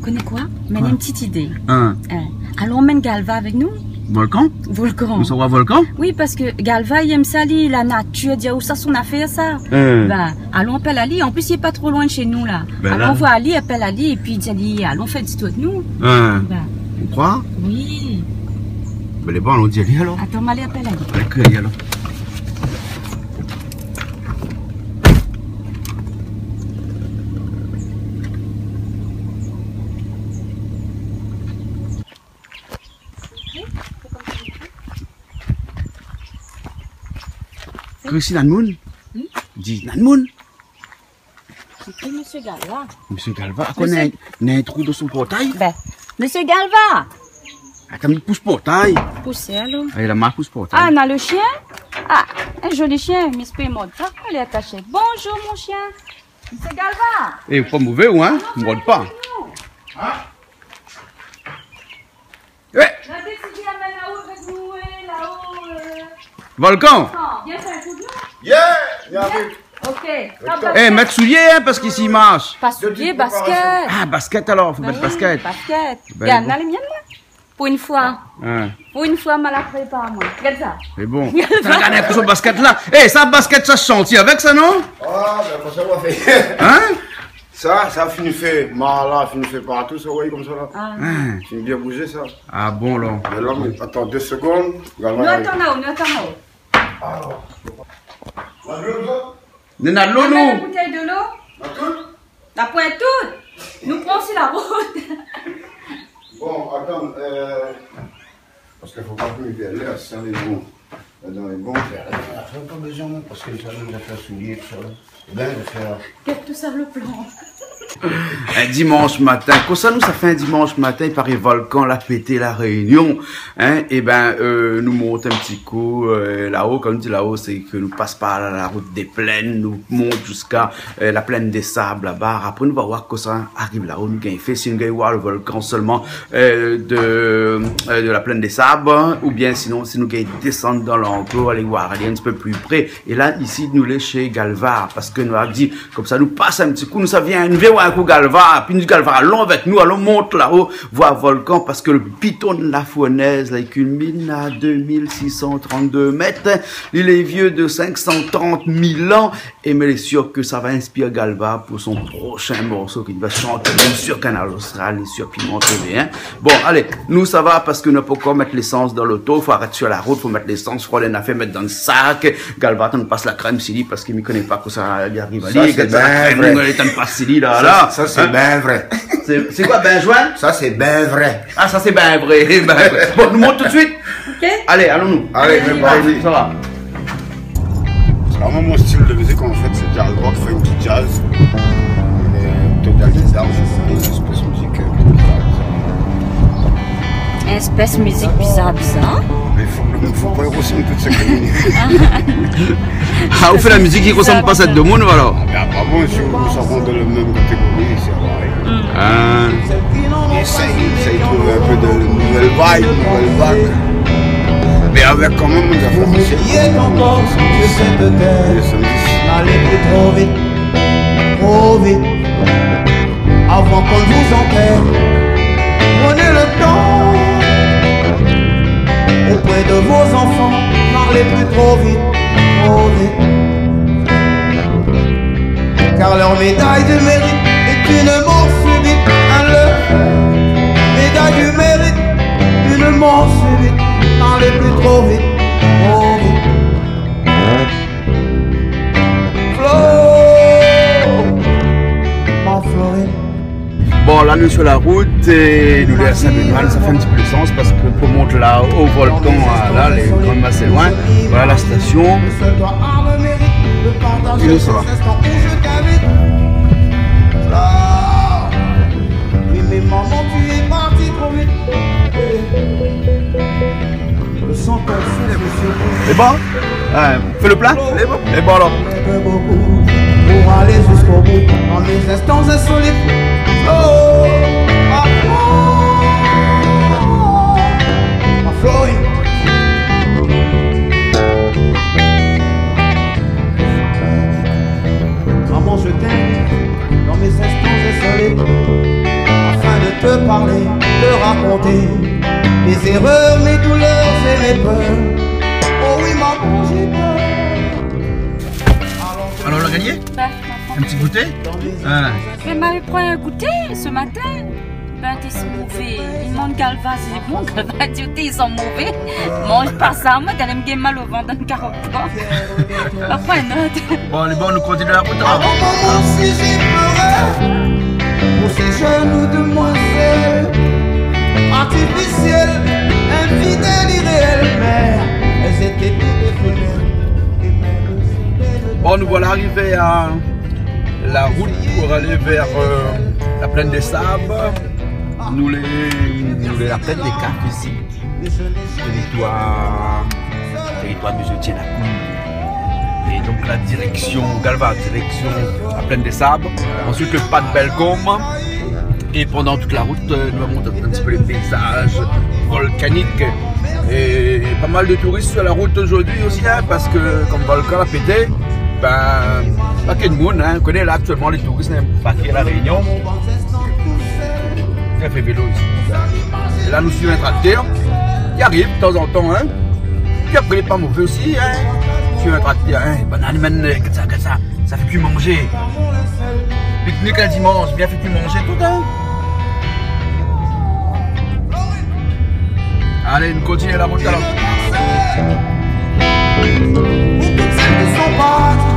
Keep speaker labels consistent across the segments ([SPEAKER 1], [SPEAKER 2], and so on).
[SPEAKER 1] Connais quoi? Mais une petite idée.
[SPEAKER 2] Hein?
[SPEAKER 1] Allons, on mène Galva avec nous?
[SPEAKER 2] Volcan?
[SPEAKER 1] Volcan.
[SPEAKER 2] Nous sommes à Volcan?
[SPEAKER 1] Oui, parce que Galva, il aime ça, la nature, dire où ça son affaire, ça. Ben, allons, appelle Ali. En plus, il n'est pas trop loin de chez nous, là.
[SPEAKER 2] Ben
[SPEAKER 1] allons voir Ali, appelle Ali, et puis il dit, allons faire du tout avec nous.
[SPEAKER 2] Ben,
[SPEAKER 1] on
[SPEAKER 2] croit?
[SPEAKER 1] Oui.
[SPEAKER 2] Ben, les bons, allons dire Ali, alors.
[SPEAKER 1] Attends, allez, appelle Ali.
[SPEAKER 2] Avec Ali, alors. Ici, Nanmoun? Dis Nanmoun?
[SPEAKER 1] C'est Monsieur Galva.
[SPEAKER 2] Monsieur Galva, il y a un trou dans son portail?
[SPEAKER 1] Ben, Monsieur Galva!
[SPEAKER 2] Attends, il pousse portail.
[SPEAKER 1] Poussez alors.
[SPEAKER 2] Ah, il a marre pousse portail.
[SPEAKER 1] Ah, on a le chien? Ah, un joli chien, Miss Pémode. Ça, elle est attachée. Bonjour, mon chien. Monsieur Galva!
[SPEAKER 2] Eh, pas mauvais, ou hein? Ne me pas. Hein? Ouais!
[SPEAKER 1] La décidé à mettre là-haut avec nous, là-haut.
[SPEAKER 2] Volcan!
[SPEAKER 1] Viens faire un coup de nous?
[SPEAKER 3] Yeah!
[SPEAKER 1] Ok.
[SPEAKER 2] Eh, mettre souliers, hein, parce qu'ici il marche.
[SPEAKER 1] Pas souliers, basket.
[SPEAKER 2] Ah, basket alors, faut mettre basket.
[SPEAKER 1] Basket.
[SPEAKER 2] Ben,
[SPEAKER 1] Regarde,
[SPEAKER 2] bon.
[SPEAKER 1] on a les miennes là. Pour une fois. Pour une fois, mal après pas moi. Regarde ça.
[SPEAKER 2] C'est bon. Regarde un peu ce basket là. Eh, ça basket, ça se chantier avec ça, non?
[SPEAKER 3] Ah, ben, ça va faire.
[SPEAKER 2] Hein?
[SPEAKER 3] Ça finit fait mal là, finit fait partout, ça, oui, comme ça là.
[SPEAKER 1] Ah.
[SPEAKER 3] Finit bien bouger ça.
[SPEAKER 2] Ah bon, là.
[SPEAKER 3] Mais là, attends 2 secondes.
[SPEAKER 1] Nous attendons là-haut,
[SPEAKER 3] Alors.
[SPEAKER 2] Nous avons de l'eau,
[SPEAKER 1] Une
[SPEAKER 2] nous.
[SPEAKER 1] bouteille de l'eau. La pointe toute. Nous prenons aussi la route.
[SPEAKER 3] Bon, attends, parce qu'il ne faut pas que je l'air, ça les bons. Dans les bons, ça n'a pas besoin, parce que ça nous a fait soulier, tout ça. C'est bien de faire.
[SPEAKER 1] Qu'est-ce que tout ça le plan?
[SPEAKER 2] Un dimanche matin, comme ça nous ça fait un dimanche matin, il paraît Volcan, la pété la réunion, hein, et ben nous monte un petit coup là-haut, comme dit là-haut, c'est que nous passe par la route des plaines, nous monte jusqu'à la plaine des sables là-bas, après nous va voir que ça arrive là-haut, nous gagnons fait, si nous gagnons voir le volcan seulement de la plaine des sables, ou bien sinon si nous gagnons descendre dans l'enclos, aller voir aller un petit peu plus près, et là ici nous les chez Galva, parce que nous a dit, comme ça nous passe un petit coup, nous ça vient, nous verrons un coup Galva, puis nous Galva, allons avec nous, allons monter là-haut, voir Volcan, parce que le piton de la Fournaise, là, il culmine à 2632 mètres, il est vieux de 530 000 ans, et mais il est sûr que ça va inspirer Galva pour son prochain morceau qu'il va chanter sur Canal Austral et sur Piment TV, hein. Bon, allez, nous ça va, parce que nous ne pouvons pas mettre l'essence dans l'auto, faut arrêter sur la route, faut mettre l'essence, faut aller fait mettre dans le sac, Galva, on passe la crème Silly, parce qu'il ne connaît pas que ça y arrive à lui,
[SPEAKER 3] Ça, c'est bien vrai.
[SPEAKER 2] C'est quoi, ben joint?
[SPEAKER 3] Ça, c'est bien vrai.
[SPEAKER 2] Ah, ça, c'est ben vrai. Bon, nous monte tout de suite.
[SPEAKER 1] Ok.
[SPEAKER 2] Allez, allons-nous.
[SPEAKER 3] Allez, vas-y.
[SPEAKER 2] Ça va.
[SPEAKER 3] C'est vraiment mon style de musique, en fait, c'est jazz rock, funky jazz. Totalise d'art, c'est une espèce de musique
[SPEAKER 1] Une espèce de musique bizarre.
[SPEAKER 3] Mais il ne faut pas ressentir toutes ces communes.
[SPEAKER 2] Ah, vous faites la musique qui ne ressemble pas à celle de monde, voilà.
[SPEAKER 3] Mais apparemment, si nous sommes dans la même catégorie, c'est pareil. Essaye de trouver un peu de nouvelle vibe, nouvelle vague. Mais avec quand même des informations.
[SPEAKER 4] Encore sur cette terre, n'allez plus trop vite, trop vite, avant qu'on vous enterre. Prenez le temps auprès de vos enfants, n'allez plus trop vite, trop vite, car leur médaille du mérite est une mort subite. Leur médaille du mérite, une mort subite. N'allez plus trop vite, trop vite. Flo, ma Florine.
[SPEAKER 2] Bon, là, nous sur la route et nous à Saint-Benoît, ça fait un petit peu de sens parce que pour monter là au volcan, là, les quand même assez loin. Voilà la station. Et nous, ça va.
[SPEAKER 4] Mais maman, tu es parti trop vite. Le sang confus, monsieur.
[SPEAKER 2] C'est bon? Fais le plat? C'est bon? C'est bon alors.
[SPEAKER 4] Pour aller jusqu'au bout, dans les instants insolites. Oh, ma Florine. Maman, je t'aime dans mes instants insolites, afin de parler, de raconter mes erreurs, mes douleurs et mes peurs. Oh oui, maman, j'ai peur.
[SPEAKER 2] Alors, on l'a gagné? Un petit goûter?
[SPEAKER 1] Je m'avais pris un goûter ce matin. Ben, ils sont mauvais. Ils mangent Galvas, c'est bon. Galvas, ils sont mauvais. Mange pas ça. Moi, t'as me mal au ventre dans le carotte. Après, une autre.
[SPEAKER 2] Bon, les bons, nous continuons la route.
[SPEAKER 4] Maman, si j'ai pleuré pour ces jeunes demoiselles artificielles, infidèles, irréelles, mais elles étaient toutes éphémères.
[SPEAKER 2] Bon, nous voilà arrivés à la route pour aller vers la plaine des Sables. Nous la plaine des Cartes ici. Territoire de Jeutier-la-Cour. Et donc la direction Galva, direction la plaine des Sables. Ensuite le pas de Bellecombe. Et pendant toute la route, nous avons montré un petit peu les paysages volcaniques. Et pas mal de touristes sur la route aujourd'hui aussi, hein, parce que comme le volcan a pété, ben, pas qu'il y ait de monde, hein. On connaît là actuellement les touristes, pas qu'il y a la Réunion. Il a fait vélo ici. Et là, nous suivons un tracteur qui arrive de temps en temps, hein. Puis après, il n'est pas mauvais aussi, hein. Suivons un tracteur, hein. Banane, ça fait plus manger. Pique-nique un dimanche, bien fait plus manger tout, hein. Allez, nous continuons la route alors.
[SPEAKER 4] Pour toutes celles qui sont parties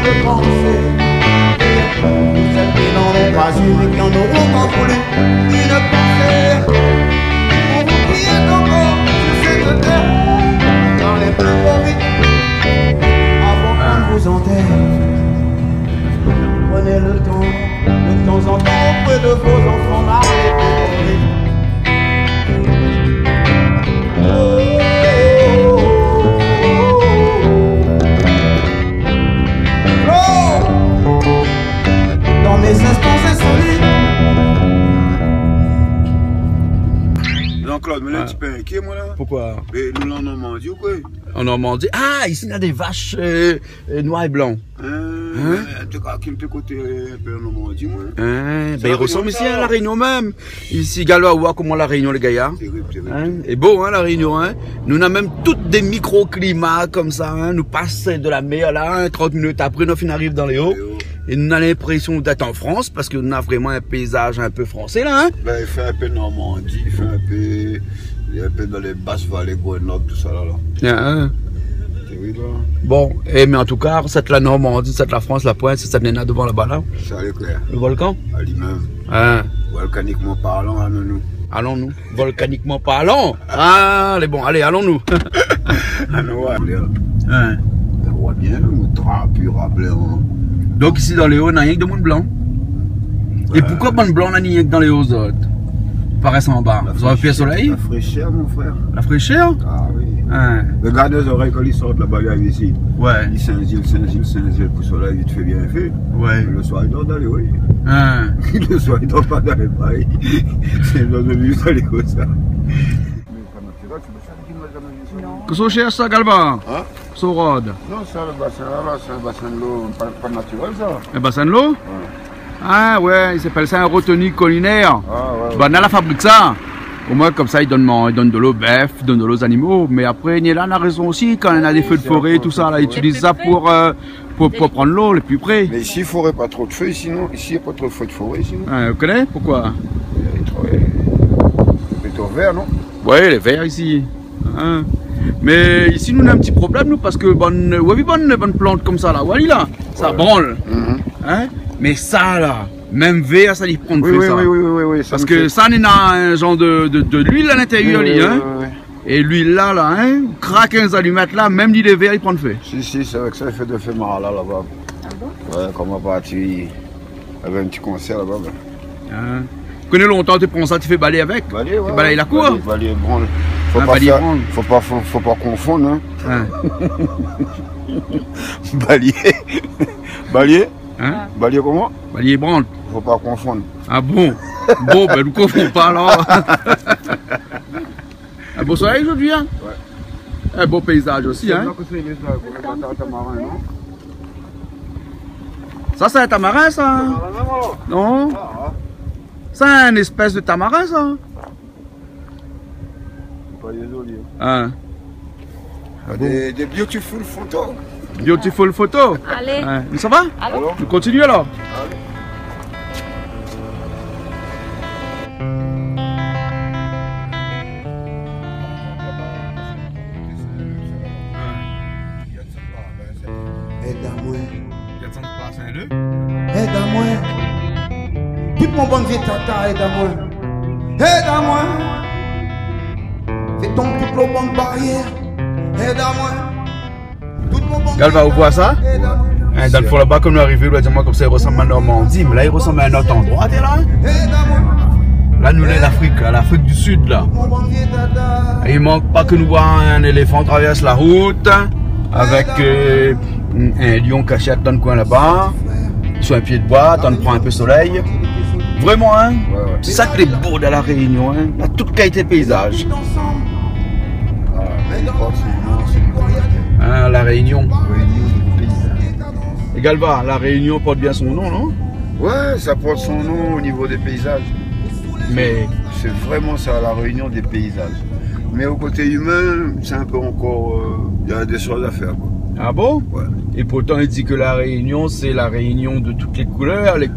[SPEAKER 4] de penser, pour celles qui n'en ont pas eu mais qui en auront pas voulu une pensée, pour vous qui êtes encore sur cette terre, dans les plus beaux rites, avant qu'on vous enterre. Prenez le temps, de temps en temps auprès de vos enfants, n'arrêtez pas. Dans mes instants insolites.
[SPEAKER 3] Jean-Claude, mais là, tu peux inquiet, moi, là.
[SPEAKER 2] Pourquoi?
[SPEAKER 3] Mais nous, en Normandie ou quoi?
[SPEAKER 2] En Normandie. Ah, ici, il y a des vaches noires et blancs.
[SPEAKER 3] Tu as quel côté un peu en Normandie, moi?
[SPEAKER 2] Ben, il ressemble ici à la Réunion même. Ici, Galva, voir comment la Réunion, les gars.
[SPEAKER 3] C'est vrai.
[SPEAKER 2] Et beau, hein, la Réunion, hein. Nous avons même toutes des microclimats comme ça, hein. Nous passons de la mer, là, hein, 30 minutes après, nous arrivons dans les hauts. Et nous avons l'impression d'être en France parce que nous avons vraiment un paysage un peu français, là, hein.
[SPEAKER 3] Ben, il fait un peu Normandie, il fait un peu dans les basses vallées, Grenoble, tout ça, là.
[SPEAKER 2] Hein.
[SPEAKER 3] Oui, là.
[SPEAKER 2] Bon, mais en tout cas, c'est la Normandie, c'est la France, la pointe, c'est ça vient là devant là-bas, là.
[SPEAKER 3] Ça allait clair.
[SPEAKER 2] Le volcan?
[SPEAKER 3] À lui-même.
[SPEAKER 2] Hein.
[SPEAKER 3] Volcaniquement parlant, allons-nous.
[SPEAKER 2] Allons-nous. Volcaniquement parlant. Ah, allez, bon, allez, allons-nous.
[SPEAKER 3] Allons, ouais.
[SPEAKER 2] Hein.
[SPEAKER 3] On voit bien, nous, trapu, blanc.
[SPEAKER 2] Donc ici dans les hauts, on n'a rien que de monde blanc. Et pourquoi bon blanc, on n'a rien que dans les hauts autres? Paraissent en bas. Vous aurez pu le soleil?
[SPEAKER 3] La fraîcheur, mon frère.
[SPEAKER 2] La fraîcheur?
[SPEAKER 3] Ah oui.
[SPEAKER 2] Hein.
[SPEAKER 3] Regarde les oreilles quand ils sortent là-bas ici.
[SPEAKER 2] Ouais.
[SPEAKER 3] Il Saint-Gilles, pour le soleil, il te fait bien fait.
[SPEAKER 2] Ouais.
[SPEAKER 3] Le soir, il dort dans les oui.
[SPEAKER 2] Hein.
[SPEAKER 3] Le soir, il dort pas dans les bails. C'est dans le milieu dans les hauts, ça.
[SPEAKER 2] Qu'est-ce qu'on cherche ça, Galva?
[SPEAKER 3] Hein?
[SPEAKER 2] Saurode.
[SPEAKER 3] Non, ça, le bassin là, c'est un bassin de l'eau pas naturel, ça.
[SPEAKER 2] Un bassin de l'eau?
[SPEAKER 3] Ouais.
[SPEAKER 2] Ah ouais, il s'appelle ça un retenue collinaire.
[SPEAKER 3] Ah ouais.
[SPEAKER 2] Ben, on a la fabrique ça. Au moins, comme ça, ils donnent de l'eau bœuf, ils donnent de l'eau aux animaux. Mais après, Niela a raison aussi, quand on a des feux de forêt, tout ça, là, ils utilisent ça pour prendre l'eau, les plus près.
[SPEAKER 3] Mais ici, il ne faudrait pas trop de feu, sinon. Ici, il n'y a pas trop de feu de forêt, sinon.
[SPEAKER 2] Vous connaissez? Pourquoi?
[SPEAKER 3] Il est trop vert, non?
[SPEAKER 2] Ouais, les verts ici. Hein? Mais ici, nous, on a un petit problème, nous, parce que bonne plante comme ça, là, voilà, là, ça branle. Hein? Mais ça, là, même vert, ça lui prend de feu, ça.
[SPEAKER 3] Oui.
[SPEAKER 2] Parce que ça, on a un genre de l'huile à l'intérieur, hein?
[SPEAKER 3] Oui.
[SPEAKER 2] Et l'huile là, hein, craque un allumettes là, même l'huile vert, il prend le feu.
[SPEAKER 3] Si, c'est vrai que ça, il fait de feu marre là-bas.
[SPEAKER 1] Ah bon?
[SPEAKER 3] Ouais, comme on va partir avec un petit concert là-bas.
[SPEAKER 2] Hein? Tu connais longtemps, tu prends ça, tu fais balayer avec?
[SPEAKER 3] Balayer, ouais.
[SPEAKER 2] Tu balayes la cour?
[SPEAKER 3] Balayer, branle. Faut pas confondre, hein. Balayer.
[SPEAKER 2] Hein?
[SPEAKER 3] Balayer comment?
[SPEAKER 2] Balayer branle.
[SPEAKER 3] Faut pas confondre.
[SPEAKER 2] Ah bon? Bon, ben nous ne confondons pas alors. Un beau soleil aujourd'hui, hein?
[SPEAKER 3] Ouais.
[SPEAKER 2] Un beau paysage aussi, hein?
[SPEAKER 3] Ça,
[SPEAKER 2] c'est un tamarin, ça? Non? C'est un espèce de tamarin, ça.
[SPEAKER 3] Pas désolé.
[SPEAKER 2] Hein?
[SPEAKER 3] Des beautiful photos.
[SPEAKER 2] Beautiful photo.
[SPEAKER 1] Allez.
[SPEAKER 2] Hein. Ça va?
[SPEAKER 1] Alors?
[SPEAKER 2] On continue alors?
[SPEAKER 3] Aide-moi. Aide-moi. Tout mon bon vieux tata, aide-moi. Aide-moi. C'est ton toute le bonne barrière. Aide-moi. Tout mon bon.
[SPEAKER 2] Galva, vous voyez ça?
[SPEAKER 3] Aide-moi.
[SPEAKER 2] Hein, dans le fond là-bas, comme nous arrivons, moi comme ça, il ressemble à Normandie, mais là, il ressemble à un autre endroit, t'es là?
[SPEAKER 3] Aide-moi.
[SPEAKER 2] Là, nous, on est l'Afrique, l'Afrique du Sud, là.
[SPEAKER 3] Mon bon vieux tata.
[SPEAKER 2] Et il manque pas que nous voyons un éléphant traverse la route, avec un lion caché dans le coin là-bas, sur un pied de bois, t'en prends un peu soleil. Vraiment, hein?
[SPEAKER 3] Ouais.
[SPEAKER 2] C'est ça que les beau de la Réunion, hein? La toute qualité de paysage.
[SPEAKER 3] Ah, mais je crois que c'est une bonne idée.
[SPEAKER 2] Hein, la Réunion.
[SPEAKER 3] Réunion de paysage.
[SPEAKER 2] Et Galva, la Réunion porte bien son nom, non?
[SPEAKER 3] Ouais, ça porte son nom au niveau des paysages.
[SPEAKER 2] Mais,
[SPEAKER 3] C'est vraiment ça, la réunion des paysages. Mais au côté humain, c'est un peu encore... Il y a des choses à faire, quoi.
[SPEAKER 2] ah bon?
[SPEAKER 3] Ouais.
[SPEAKER 2] Et pourtant, il dit que la Réunion, c'est la réunion de toutes les couleurs des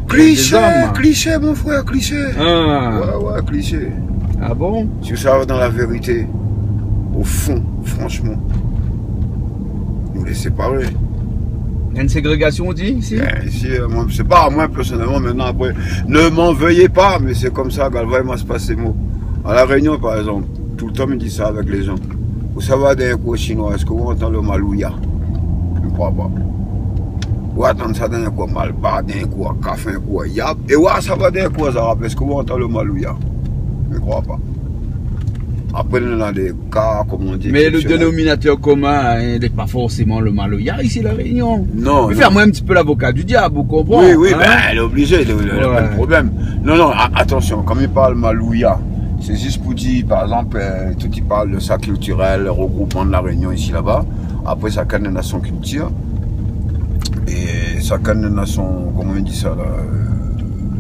[SPEAKER 3] Cliché,
[SPEAKER 2] hommes.
[SPEAKER 3] cliché, mon frère, cliché.
[SPEAKER 2] Ah,
[SPEAKER 3] Ouais, cliché.
[SPEAKER 2] ah bon?
[SPEAKER 3] Si ça va dans la vérité, au fond, franchement, nous les séparer.
[SPEAKER 2] Il y a une ségrégation, on dit, ici?
[SPEAKER 3] Ici, moi, c'est pas à moi personnellement, maintenant après, ne m'en veuillez pas, mais c'est comme ça, Galva, il m'a se passe ces mots. À la Réunion, par exemple, tout le temps, il dit ça avec les gens. Vous savez, d'un coup chinois, est-ce que vous entendez le malouya? Je ne crois pas. Vous entendez ça d'un coup malba, d'un coup café, d'un coup yab. Et ouais, ça va d'un coup aux arabes, est-ce que vous entendez le malouya? Je ne crois pas. Après, on a des cas, comme on dit.
[SPEAKER 2] Mais le dénominateur commun n'est pas forcément le maloya ici, la Réunion.
[SPEAKER 3] Non.
[SPEAKER 2] Mais faire-moi un petit peu l'avocat du diable, vous
[SPEAKER 3] Oui,
[SPEAKER 2] comprenez?
[SPEAKER 3] oui,
[SPEAKER 2] hein?
[SPEAKER 3] ben, elle est obligée, il n'y a pas de problème. Non, attention, comme il parle malouya, c'est juste pour dire, par exemple, tout il parle de sa culturel, le regroupement de la Réunion ici, là-bas. Après, ça canne à son culture. Et ça canne à son, comment on dit ça, là,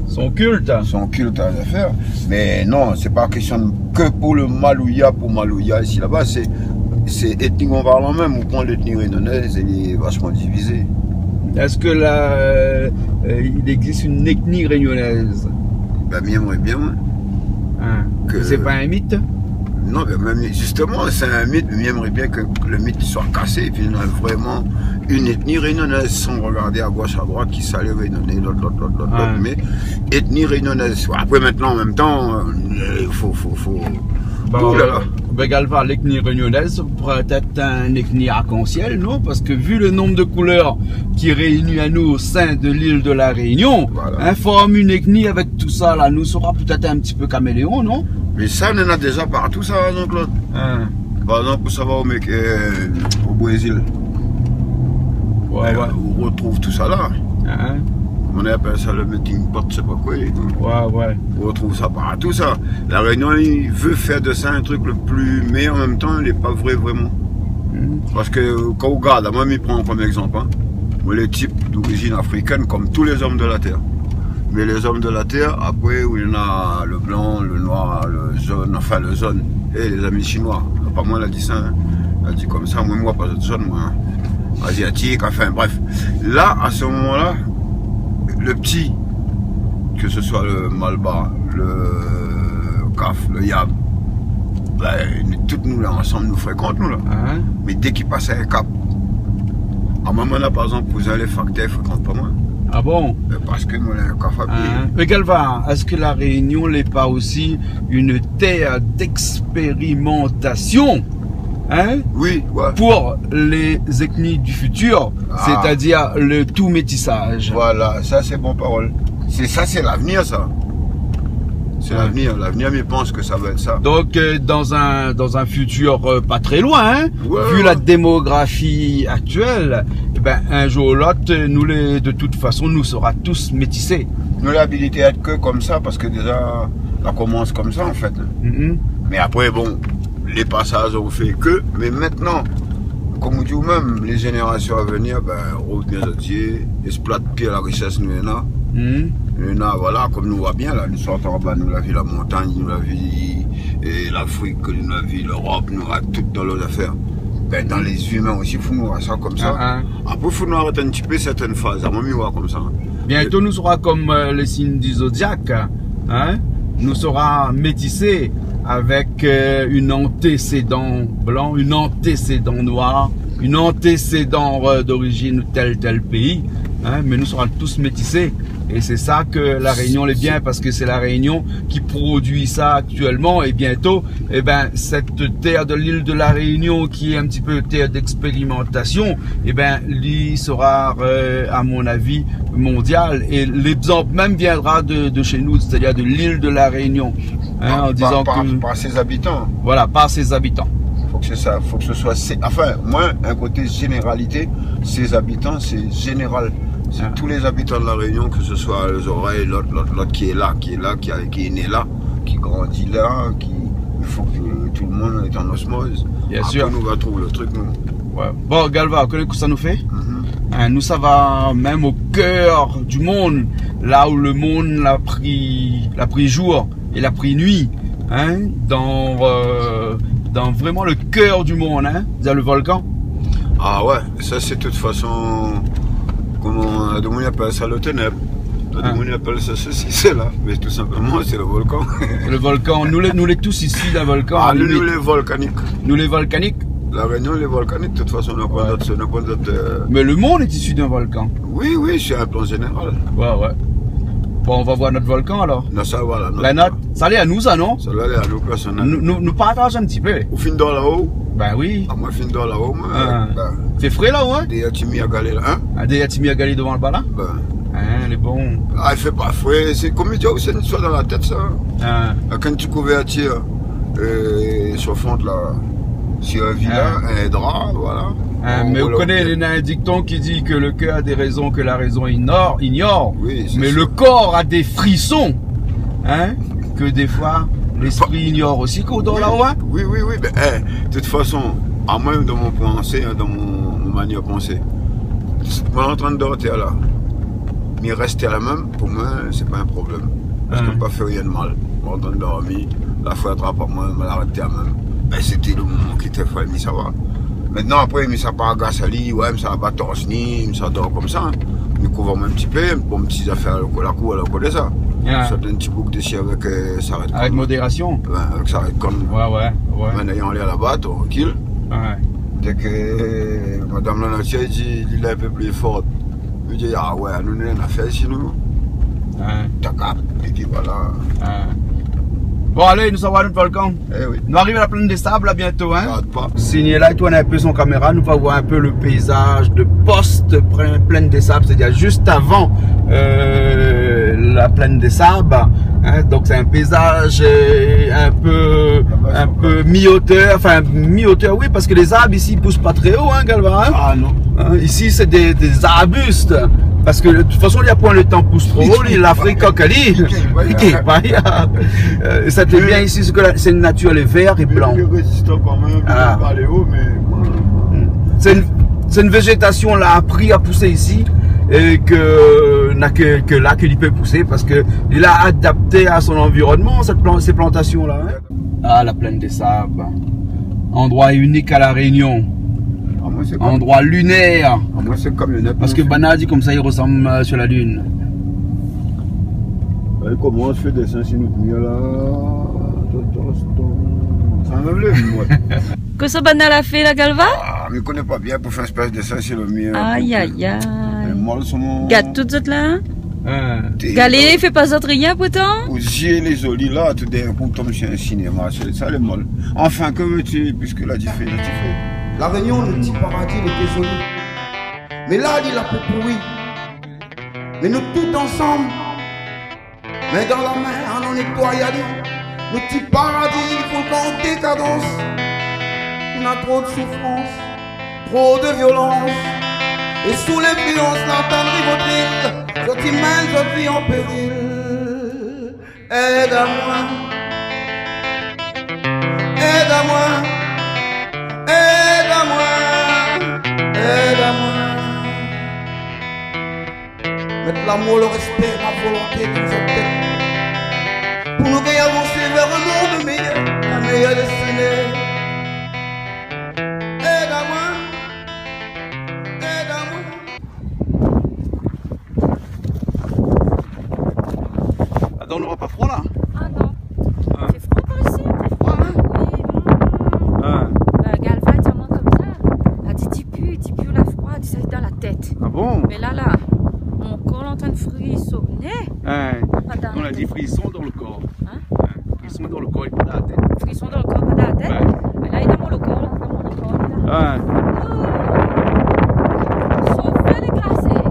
[SPEAKER 2] Son culte.
[SPEAKER 3] son culte à faire. Mais non, c'est pas question que pour le malouya, ici, là-bas, c'est ethniquement parlant même, on prend l'ethnie réunionnaise, elle est vachement divisée.
[SPEAKER 2] Est-ce que il existe une ethnie réunionnaise?
[SPEAKER 3] Ben, j'aimerais bien, ouais.
[SPEAKER 2] Hein?
[SPEAKER 3] Que-
[SPEAKER 2] C'est pas un mythe?
[SPEAKER 3] Non, mais même, justement, c'est un mythe, mais j'aimerais bien que le mythe soit cassé, et puis on a vraiment une ethnie réunionnaise, sans regarder à gauche, à droite, qui s'allait réunionnais, l'autre, mais ethnie réunionnaise. Après, maintenant, en même temps, il faut...
[SPEAKER 2] Bon,
[SPEAKER 3] Ouh là là.
[SPEAKER 2] Galva, l'ethnie réunionnaise pourrait être un ethnie arc-en-ciel, non? Parce que vu le nombre de couleurs qui réunit à nous au sein de l'île de la Réunion,
[SPEAKER 3] Voilà.
[SPEAKER 2] forme une ethnie avec tout ça, là, nous sera peut-être un petit peu caméléon, non?
[SPEAKER 3] Mais ça, on en a déjà partout, ça, Jean-Claude.
[SPEAKER 2] Hein.
[SPEAKER 3] Par exemple, ça va au Brésil.
[SPEAKER 2] Ouais, ouais.
[SPEAKER 3] On retrouve tout ça là.
[SPEAKER 2] Hein?
[SPEAKER 3] On appelle ça le melting pot, je sais pas quoi.
[SPEAKER 2] Ouais.
[SPEAKER 3] On retrouve ça partout, ça. La Réunion, il veut faire de ça un truc le plus... Mais en même temps, il n'est pas vrai, vraiment. Parce que quand on regarde, moi, je me prends comme exemple. Hein. Moi, les types d'origine africaine, comme tous les hommes de la Terre. Mais les hommes de la Terre, après, où il y en a le blanc, le noir, le jaune, enfin le jaune, et les amis chinois. Pas moi, elle a dit ça. Hein. Elle a dit comme ça, moi, pas de jaune, moi. Hein. Asiatique, enfin, bref. Là, à ce moment-là, le petit, que ce soit le malba, le caf, le yab, ben, toutes nous là ensemble nous fréquentons nous là.
[SPEAKER 2] Hein?
[SPEAKER 3] Mais dès qu'il passe à un cap, à un moment là par exemple, vous allez facteurs, ils ne fréquentent pas moi.
[SPEAKER 2] Ah bon?
[SPEAKER 3] Parce que nous on a un caf à pied.
[SPEAKER 2] Hein? Mais Galva, est-ce que la Réunion n'est pas aussi une terre d'expérimentation? Hein?
[SPEAKER 3] Oui, ouais.
[SPEAKER 2] Pour les ethnies du futur,
[SPEAKER 3] Ah.
[SPEAKER 2] c'est-à-dire le tout métissage.
[SPEAKER 3] Voilà, ça c'est bon parole. C'est l'avenir ça. C'est l'avenir. L'avenir, mais je pense que ça va être ça.
[SPEAKER 2] Donc dans un futur pas très loin, hein,
[SPEAKER 3] Ouais,
[SPEAKER 2] vu
[SPEAKER 3] ouais.
[SPEAKER 2] la démographie actuelle, eh ben, un jour ou l'autre, de toute façon, nous sera tous métissés.
[SPEAKER 3] Nous l'habilité à être que comme ça, parce que déjà, ça commence comme ça en fait.
[SPEAKER 2] Mhm.
[SPEAKER 3] Mais après, bon, les passages ont fait que. Mais maintenant, comme on dit même, les générations à venir, ben, rose bien entier, exploite pied la richesse nous en a. Et là, voilà, comme nous voit bien, là, nous sortons en bas, nous la vu la montagne, nous la vu l'Afrique, nous la vu l'Europe, nous avons tout dans l'autre affaire. Ben, dans les humains aussi, il faut nous voir ça comme ça. Après, il faut nous arrêter un petit peu certaines phases, à moi, voir comme ça.
[SPEAKER 2] Bientôt, nous serons comme les signes du zodiaque. Hein? Nous serons métissés avec une antécédent blanc, une antécédent noir, une antécédent d'origine tel pays. Hein? Mais nous serons tous métissés. Et c'est ça que la Réunion est bien, parce que c'est la Réunion qui produit ça actuellement. Et bientôt, eh ben, cette terre de l'île de la Réunion, qui est un petit peu terre d'expérimentation, eh ben, lui sera, à mon avis, mondial. Et l'exemple même viendra de chez nous, c'est-à-dire de l'île de la Réunion. Hein, en disant
[SPEAKER 3] par ses habitants.
[SPEAKER 2] Voilà, par ses habitants.
[SPEAKER 3] Faut que c'est ça, faut que ce soit, enfin, moi, un côté généralité, ses habitants, c'est général. C'est tous les habitants de la Réunion, que ce soit les oreilles, l'autre qui est là, qui est né là, qui grandit là, il faut que tout le monde est en osmose.
[SPEAKER 2] Bien
[SPEAKER 3] après,
[SPEAKER 2] sûr.
[SPEAKER 3] nous va trouver le truc, nous.
[SPEAKER 2] Ouais. Bon, Galva, vous connaissez ce que ça nous fait? Hein, nous, ça va même au cœur du monde, là où le monde l'a pris jour et l'a pris nuit, hein, dans vraiment le cœur du monde, hein, dans le volcan.
[SPEAKER 3] Ah ouais, ça c'est de toute façon, comment on appelle ça, le ténèbre. On appelle ça ceci, c'est là, mais tout simplement c'est le volcan.
[SPEAKER 2] Le volcan, nous les tous ici, le volcan.
[SPEAKER 3] Ah, nous les volcaniques.
[SPEAKER 2] Nous les volcaniques.
[SPEAKER 3] La Réunion, les volcaniques, de toute façon, on n'a pas d'autre.
[SPEAKER 2] Mais le monde est issu d'un volcan.
[SPEAKER 3] Oui, oui, c'est un plan général.
[SPEAKER 2] Ouais. Bon, on va voir notre volcan alors.
[SPEAKER 3] Non, ça voilà.
[SPEAKER 2] La note, ça allait à nous, ça, non?
[SPEAKER 3] Ça allait à nous, personnellement.
[SPEAKER 2] Nous partageons un petit peu.
[SPEAKER 3] Au fin d'or là-haut?
[SPEAKER 2] Ben oui.
[SPEAKER 3] Ah, moi, fin d'or là-haut, moi.
[SPEAKER 2] C'est frais là-haut, hein?
[SPEAKER 3] Des Yatimi à Galé là, hein?
[SPEAKER 2] Des Yatimi à Galé devant le bas là? Hein, les bons.
[SPEAKER 3] Ah, il fait pas frais. C'est comme il dit, c'est une histoire dans la tête, ça. Quand tu couvertures sur fond là, sur un vilain, un drap, voilà.
[SPEAKER 2] Mais vous connaissez un dicton qui dit que le cœur a des raisons que la raison ignore. Oui, mais ça. Le corps a des frissons, hein, que des fois l'esprit ignore aussi qu'au dos là-haut. Hein?
[SPEAKER 3] Oui. Mais, de toute façon, à moi, dans mon pensée, dans mon manière de penser, moi en train de dormir là, mais rester à la même, pour moi, c'est pas un problème. Parce que pas fait rien de mal. Moi en train de dormir, la fois attrape à moi, me l'arrêter à même. Ben, c'était le moment qui était fait, mais ça va. Maintenant, après, mais ça part à Gassali, ouais, mais ça va pas torse-ni, ça dort comme ça. Nous couvrons un petit peu, bon, petites affaires, la cour, elle connaît ça. Ça donne un petit bouc de chien avec ça arrête.
[SPEAKER 2] Avec modération.
[SPEAKER 3] Ouais, avec ça arrête comme.
[SPEAKER 2] Ouais.
[SPEAKER 3] En ayant l'air là-bas, tranquille.
[SPEAKER 2] Ouais.
[SPEAKER 3] Dès que Madame la Natia dit, il est un peu plus fort. Il dit, ah ouais, nous n'avons rien fait chez nous. T'as cap, et puis voilà.
[SPEAKER 2] Bon, allez, nous sommes à notre volcan.
[SPEAKER 3] Oui.
[SPEAKER 2] Nous arrivons à la plaine des sables là bientôt. Hein?
[SPEAKER 3] Pas.
[SPEAKER 2] Signé là, il tourne un peu son caméra. Nous allons voir un peu le paysage de poste plaine des sables, c'est-à-dire juste avant la plaine des sables. Hein? Donc, c'est un paysage un peu mi-hauteur. Enfin, mi-hauteur, oui, parce que les arbres ici ne poussent pas très haut, hein, Galva. Hein?
[SPEAKER 3] Ah non.
[SPEAKER 2] Hein? Ici, c'est des arbustes. Parce que de toute façon, il n'y a point le temps pousse trop haut, l'Afrique coquelie. C'était bien ici, c'est une nature, les verts et blancs.
[SPEAKER 3] Résistant quand même, pas les hauts, mais.
[SPEAKER 2] C'est une végétation là appris à pousser ici et que n'a que là qu'il peut pousser parce que il a adapté à son environnement ces plantations là. Hein. Ah, la plaine des sables, endroit unique à la Réunion. Endroit lunaire.
[SPEAKER 3] Moi, c'est comme le net.
[SPEAKER 2] Parce que Bana dit comme ça, il ressemble sur la lune.
[SPEAKER 3] Comment on se fait des seins si nous là? Ça m'enlève, moi.
[SPEAKER 1] Que ce Bana l'a fait, la Galva?
[SPEAKER 3] Ah, mais je ne connais pas bien pour faire une espèce de seins sur le mien.
[SPEAKER 1] Aïe. Gâte tout ça là? Galé, il fait pas autre rien pourtant?
[SPEAKER 3] J'ai les olis là, tout d'un coup, tombe sur un cinéma, c'est ça le molle. Enfin, que veux-tu, puisque là, tu fais.
[SPEAKER 4] La Réunion, le petit paradis, était joli. Mais là, il a peu pourri. Mais nous tous ensemble, mais dans la mer, on nettoie, le petit paradis, il faut le compter cadence. On a trop de souffrance, trop de violence. Et sous l'influence, l'entendre rigoter, je t'y mène, je vis en péril. Aide-moi, aide-moi. mettre l'amour, le respect, la volonté dans nos têtes. Pour nous gagner avancer vers un monde meilleur, la meilleure destinée. Aide-moi, aide-moi.
[SPEAKER 2] Attends, on n'aura pas froid là?
[SPEAKER 1] Ah non. Il fait froid par ici?
[SPEAKER 2] Froid, hein?
[SPEAKER 1] Oui. Galva est tellement comme ça. Elle dit dis plus la froid, elle dit ça dans la tête.
[SPEAKER 2] Ah bon?
[SPEAKER 1] Mais là, mon corps est en train de frissonner.
[SPEAKER 2] On a dit frisson dans le corps.
[SPEAKER 1] Hein?
[SPEAKER 2] Frisson dans le corps et pas dans la tête.
[SPEAKER 1] Frisson dans le corps, pas dans la tête. Mais là, il est dans le corps, là, dans mon corps. Là. Sauvez les glacés.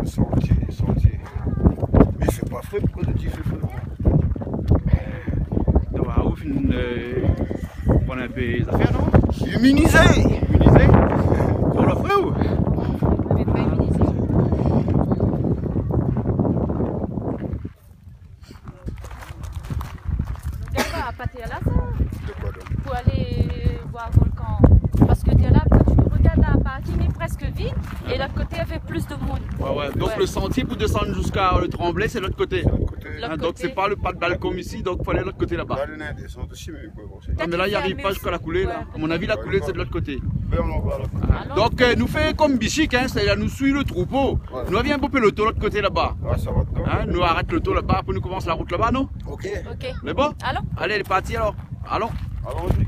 [SPEAKER 3] Sentier. Mais il fait pas frais, pourquoi tu fais frais?
[SPEAKER 2] Donc, on prend un peu les affaires, non?
[SPEAKER 3] Immunisé.
[SPEAKER 2] Immunisé? On l'a fait ou?
[SPEAKER 1] Mais pas immunisé. Galva, pas t'es là, ça?
[SPEAKER 3] De quoi donc?
[SPEAKER 1] Pour aller voir le volcan. Parce que t'es là, quand tu regardes la partie, il est presque vide. Et l'autre côté, il y avait plus de monde.
[SPEAKER 2] Ouais. Donc le sentier pour descendre jusqu'à le Tremblay, c'est de l'autre côté.
[SPEAKER 1] L'autre
[SPEAKER 2] Donc
[SPEAKER 1] côté.
[SPEAKER 2] c'est pas le pas de balcon ici, donc il faut aller de l'autre côté là-bas.
[SPEAKER 3] Là, il descend aussi, mais quoi, bon, c'est...
[SPEAKER 2] Non, mais là, il n'y arrive pas jusqu'à la coulée. Là. À mon avis, la coulée, c'est de l'autre côté.
[SPEAKER 3] Mais on en voit là.
[SPEAKER 1] Alors,
[SPEAKER 2] Donc, nous fait comme Bichic, hein, c'est-à-dire nous suit le troupeau.
[SPEAKER 3] Ouais.
[SPEAKER 2] Nous avons un peu peloton de l'autre côté là-bas.
[SPEAKER 3] Ah, ça va dedans.
[SPEAKER 2] Hein, nous arrête le taux là-bas, pour nous commence la route là-bas, non?
[SPEAKER 3] Ok.
[SPEAKER 1] ok.
[SPEAKER 2] Mais bon?
[SPEAKER 1] Alors,
[SPEAKER 2] Allez, elle est partie alors. Allons.
[SPEAKER 3] Allons-y.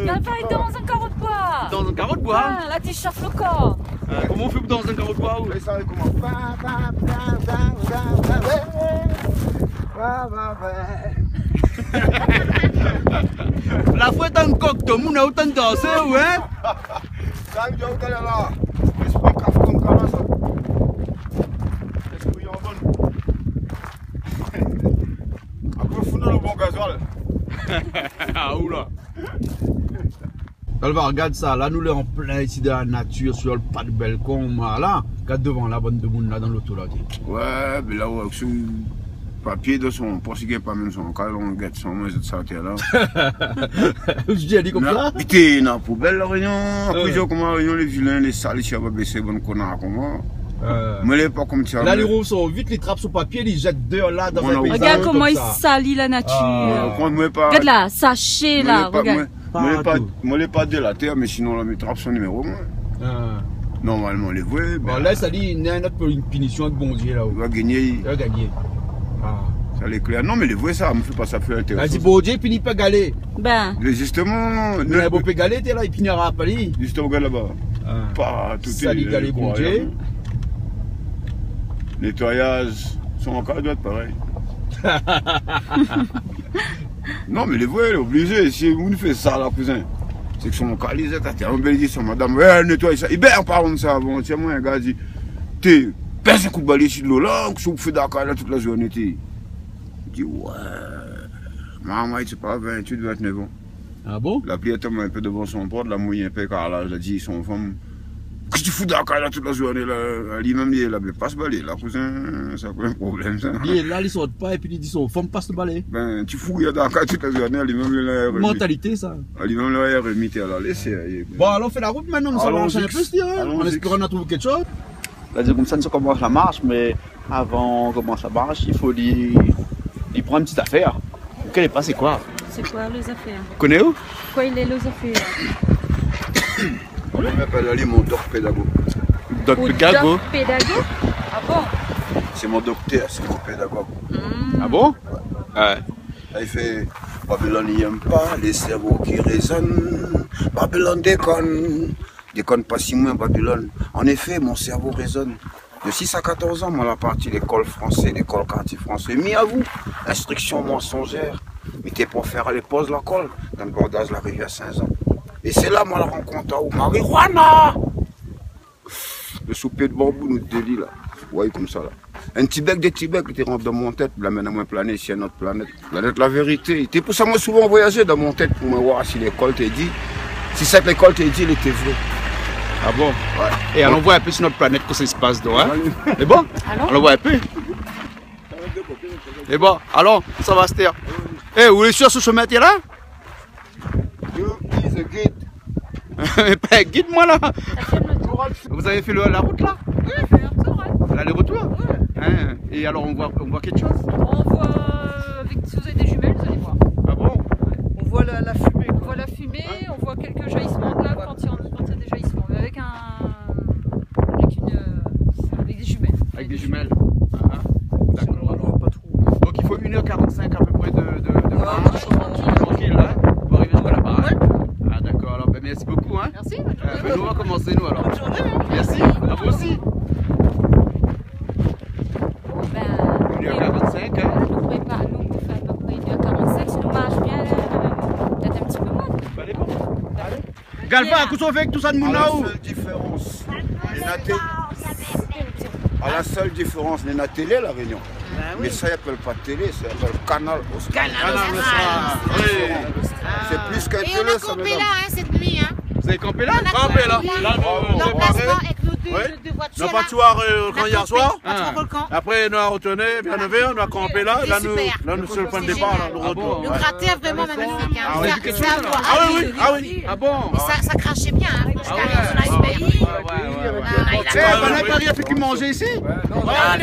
[SPEAKER 1] Galva est dans un carreau de bois.
[SPEAKER 2] Dans un carreau de bois.
[SPEAKER 1] Ah, là, tu chauffes le corps.
[SPEAKER 2] Comment on fait dans un carreau de bois?
[SPEAKER 3] Et ça commence.
[SPEAKER 2] La fouette en coq, tout le monde a autant dansé, ouais?
[SPEAKER 3] Ça, il y a autant là. Esprit café comme ça. Esprit en bonne. Après, fous dans le bon gasoil.
[SPEAKER 2] Ah, oula. Alva, regarde ça, là nous sommes en plein ici de la nature, sur le pas de balcon, là, regarde devant la bande de monde là dans l'auto là.
[SPEAKER 3] Ouais, mais là, avec son papier de son poste, il n'y a pas même son cas, on guette son maison de santé là.
[SPEAKER 2] Je dis comme ça?
[SPEAKER 3] Putain, dans la poubelle la réunion, après j'ai comment réunion, les vilains, les sales, ils vont baisser, bon connard, comment. Mais les pas comme ça.
[SPEAKER 2] Là, les roues sont vite, les trappes sur papier, ils jettent dehors là dans un paysage.
[SPEAKER 1] Regarde comment
[SPEAKER 2] comme
[SPEAKER 1] il
[SPEAKER 2] ça.
[SPEAKER 1] salit la nature.
[SPEAKER 3] Regarde
[SPEAKER 1] là, sachet là, regarde.
[SPEAKER 3] Moi, les pas de la terre, mais sinon, là, mes trappes sont numéro 1. Normalement, les vrais.
[SPEAKER 2] Bon, là, ça dit, il y a une autre punition avec bon Dieu là-haut.
[SPEAKER 3] Il va gagner.
[SPEAKER 2] Il va gagner.
[SPEAKER 3] Ça l'éclaire. Non, mais les vrais, ça me fait pas ça fait intéressant.
[SPEAKER 2] Vas-y, bon Dieu, puis il peut galer.
[SPEAKER 1] Ben.
[SPEAKER 3] Mais justement.
[SPEAKER 2] Il a beau peut galer, t'es là, il finira pas lui.
[SPEAKER 3] Justement, regarde là-bas. Pas tout
[SPEAKER 2] ça, il galer, bon Dieu.
[SPEAKER 3] Nettoyage, son encore doit être pareil. Non, mais les vrais, obligé. Si vous faites ça, là, cousin, c'est que son cas, les états, t'es un bel dit, son madame, ouais, nettoie ça. Il ben, parlons de ça avant. Tiens, moi, un gars dit, t'es, pèse un coup de balai sur l'eau là, que je vous fais d'accord là toute la journée, t'es. Je dis, ouais. Maman, il c'est pas 28, 29 ans.
[SPEAKER 2] Ah bon?
[SPEAKER 3] La pluie tombe un peu devant son porte, la mouille un peu, car là, je l'ai dit, son femme. Qu'est-ce que tu fous d'accord là toute la journée là? Lui-même, il avait pas ce balai, là, cousin, ça a un problème, ça.
[SPEAKER 2] Là, il saute pas et puis il dit son femme passe le balai.
[SPEAKER 3] Ben, tu fous, il y a d'accord toute la journée, lui-même, il a remis.
[SPEAKER 2] Mentalité, ça.
[SPEAKER 3] Lui-même, il a remis, il a laissé.
[SPEAKER 2] Bon, alors on fait la route maintenant, nous allons enchaîner un peu, je dirais. En espérant qu'on a trouvé quelque chose. Là, comme ça, ça commence la marche, mais avant qu'on commence la marche, il faut lui prendre une petite affaire. Quelle est pas, c'est quoi?
[SPEAKER 1] C'est quoi les affaires?
[SPEAKER 2] Tu connais où?
[SPEAKER 1] Quoi il est les affaires?
[SPEAKER 3] On m'appelle Ali mon doc pédago.
[SPEAKER 2] Doc pédago?
[SPEAKER 1] Doc pédago? Ah bon?
[SPEAKER 3] C'est mon docteur, c'est mon pédagogue.
[SPEAKER 2] Ah bon? Ouais.
[SPEAKER 3] Là, il fait Babylone n'aime pas les cerveaux qui résonnent. Babylone déconne. Déconne pas si moins Babylone. En effet, mon cerveau résonne. De 6 à 14 ans, moi, la partie l'école française, l'école quartier français. Mis à vous, instruction mensongère. Mais t'es pour faire les pauses la colle dans le bordage de la rivière Saint-Jean. Et c'est là, moi, la rencontre au marijuana. Le souper de bambou, nous délit là. Vous voyez comme ça là. Un petit bec de Tibet qui rentre dans mon tête, l'amène à ma planète, ici à notre planète. Planète la vérité. C'est pour ça que moi souvent voyagé dans mon tête pour me voir si l'école t'a dit. Si cette école t'a dit, elle était vraie.
[SPEAKER 2] Ah bon?
[SPEAKER 3] Ouais.
[SPEAKER 2] Et allons voir un peu sur notre planète comment ça se passe, donc, hein? C'est bon? Allons voir un peu. Et bon, alors, ça va se taire. Eh, vous voulez sur ce chemin là?
[SPEAKER 3] You is a guide.
[SPEAKER 2] Mais pas guide-moi là. Vous avez fait la route là?
[SPEAKER 1] Oui, je vais retour, hein.
[SPEAKER 2] L'aller-retour? Hein? Et alors on voit quelque chose?
[SPEAKER 1] On voit, si vous avez des jumelles, vous allez voir.
[SPEAKER 2] Ah bon?
[SPEAKER 5] On voit la fumée.
[SPEAKER 1] On voit la fumée, on voit quelques jaillissements de lave quand il y a des jaillissements, mais avec des jumelles.
[SPEAKER 2] Avec des jumelles? D'accord.
[SPEAKER 5] Pas trop.
[SPEAKER 2] Donc il faut 1h45 à peu près de marche.
[SPEAKER 1] Tranquille.
[SPEAKER 2] Tranquille là, pour arriver jusqu'à la baraque. Ah d'accord, alors ben, merci beaucoup hein.
[SPEAKER 1] Merci.
[SPEAKER 2] Nous on va commencer nous alors.
[SPEAKER 5] Bonne journée.
[SPEAKER 2] Merci, à vous aussi. 1h45 hein.
[SPEAKER 1] Nous prépare, nous on fait à peu près 1h45, si nous marche bien, peut-être un petit peu moins.
[SPEAKER 2] Allez bon. Galva, qu'est-ce qu'on fait avec tout ça de
[SPEAKER 3] À la
[SPEAKER 2] Mounao?
[SPEAKER 3] seule différence, à la seule différence, il y a la télé la Réunion. Mais ça, il n'appelle pas télé, ça s'appelle Canal Austral. C'est plus qu'un
[SPEAKER 6] Et
[SPEAKER 3] télé,
[SPEAKER 6] on a
[SPEAKER 3] ça
[SPEAKER 6] campé
[SPEAKER 3] mesdames.
[SPEAKER 6] là, hein, cette nuit. Hein.
[SPEAKER 2] Vous avez campé là?
[SPEAKER 6] Campé là.
[SPEAKER 7] on
[SPEAKER 6] L'emplacement avec nos deux
[SPEAKER 7] Le
[SPEAKER 6] voitures.
[SPEAKER 7] battoir quand hier soir.
[SPEAKER 6] Notre volcan.
[SPEAKER 7] Après, on a retourné, bien levé, on a campé là.
[SPEAKER 6] C'était
[SPEAKER 7] Là, nous,
[SPEAKER 6] super.
[SPEAKER 7] là, nous, c'est le point de
[SPEAKER 6] C'est
[SPEAKER 7] départ, là,
[SPEAKER 6] génial.
[SPEAKER 7] le retour.
[SPEAKER 6] Le cratère vraiment magnifique. Hein.
[SPEAKER 2] Ah, on a vu quelque chose,
[SPEAKER 6] Ça
[SPEAKER 2] là.
[SPEAKER 6] voit.
[SPEAKER 7] Ah oui, ah oui.
[SPEAKER 2] Ah bon?
[SPEAKER 6] Mais ça crachait bien. Hein.
[SPEAKER 2] Ah ouais.
[SPEAKER 6] Ah,
[SPEAKER 2] Paris a fait que manger ici?
[SPEAKER 5] Le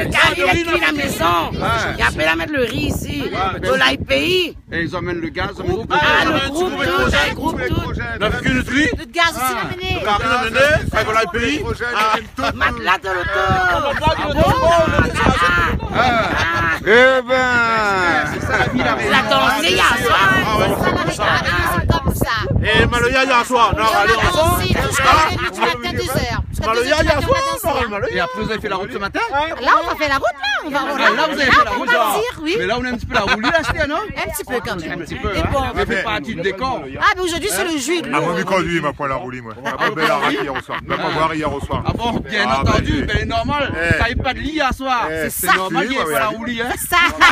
[SPEAKER 5] gars, il a cuit la maison. Il a appelé à mettre le riz ici. Volaille pays.
[SPEAKER 2] Et ils emmènent le gaz, ils emmènent tout.
[SPEAKER 5] Ah, le groupe tout. Le groupe tout.
[SPEAKER 7] On a fait qu'une nuit.
[SPEAKER 6] Le gaz aussi l'a mené.
[SPEAKER 7] On a ramené, avec voilà le pays.
[SPEAKER 5] Matelas de l'auto.
[SPEAKER 3] Eh ben,
[SPEAKER 2] C'est ça la vie, la
[SPEAKER 5] La dansé hier soir.
[SPEAKER 6] C'est comme ça.
[SPEAKER 7] Et Maloya hier soir. Non,
[SPEAKER 6] Et
[SPEAKER 7] allez,
[SPEAKER 6] on a
[SPEAKER 7] on sort.
[SPEAKER 6] dansé jusqu'à matin 2h. Jusqu'à 2h
[SPEAKER 7] Maloya
[SPEAKER 6] du
[SPEAKER 7] hier
[SPEAKER 6] matin,
[SPEAKER 7] soir,
[SPEAKER 6] on a dansé.
[SPEAKER 7] Maloya.
[SPEAKER 2] Et après, vous avez fait la route ce matin?
[SPEAKER 6] Là, on va faire la route, là. On va
[SPEAKER 2] Là, vous avez fait la
[SPEAKER 6] on
[SPEAKER 2] route,
[SPEAKER 6] va
[SPEAKER 2] là.
[SPEAKER 6] partir, oui.
[SPEAKER 2] Mais là, on est un petit peu la roulie, là, c'était, non?
[SPEAKER 6] Un petit peu quand même.
[SPEAKER 2] Un petit peu,
[SPEAKER 6] Et
[SPEAKER 2] hein?
[SPEAKER 6] bon.
[SPEAKER 2] Ça fait partie du décor.
[SPEAKER 6] Ah, mais aujourd'hui, c'est le jus.
[SPEAKER 8] Ah, moi, conduit, ma poêle à rouler, moi. Ma pas belle arrache hier au soir. Même pas boire hier au soir.
[SPEAKER 2] Ah bon, bien
[SPEAKER 8] Ah,
[SPEAKER 2] entendu,
[SPEAKER 8] ben,
[SPEAKER 2] ben c'est normal. T'as eu pas de lit hier soir. C'est normal, il n'y a pas la roulie, hein?
[SPEAKER 6] Ça.
[SPEAKER 8] Ouais,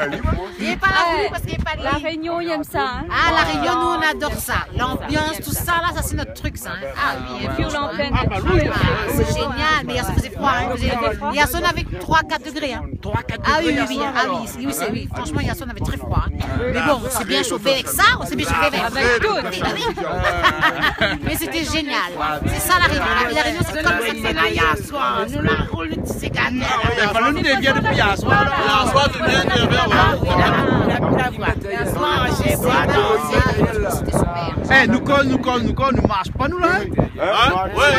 [SPEAKER 8] ben,
[SPEAKER 6] Il n'est pas la roue parce qu'il n'est pas de
[SPEAKER 1] La
[SPEAKER 6] lit.
[SPEAKER 1] Réunion, il aime ça. Hein.
[SPEAKER 6] Ah, la Réunion, nous, on adore ça. L'ambiance, tout ça, là, ça, c'est notre truc, ça. Hein. Ah oui, et puis on l'en pleine. C'est génial. Mais hier, ça faisait froid. Hein. Hier, on avait 3-4 degrés. Hein.
[SPEAKER 2] 3-4
[SPEAKER 6] Ah oui, oui, oui. Ah oui, oui, c'est oui. Franchement, hier, on avait très froid. Hein. Mais bon, on s'est bien chauffé avec ça. On s'est bien chauffé avec tout. Mais c'était génial. C'est ça, la Réunion. La Réunion, c'est comme ça que c'est là hier soir. Nous, la roule, c'est gâté.
[SPEAKER 2] Il fallait nous dévier depuis hier soir.
[SPEAKER 7] Hier soir, tu viens de vers
[SPEAKER 2] Eh, nous colle, nous marche pas, nous, là?
[SPEAKER 7] Ouais,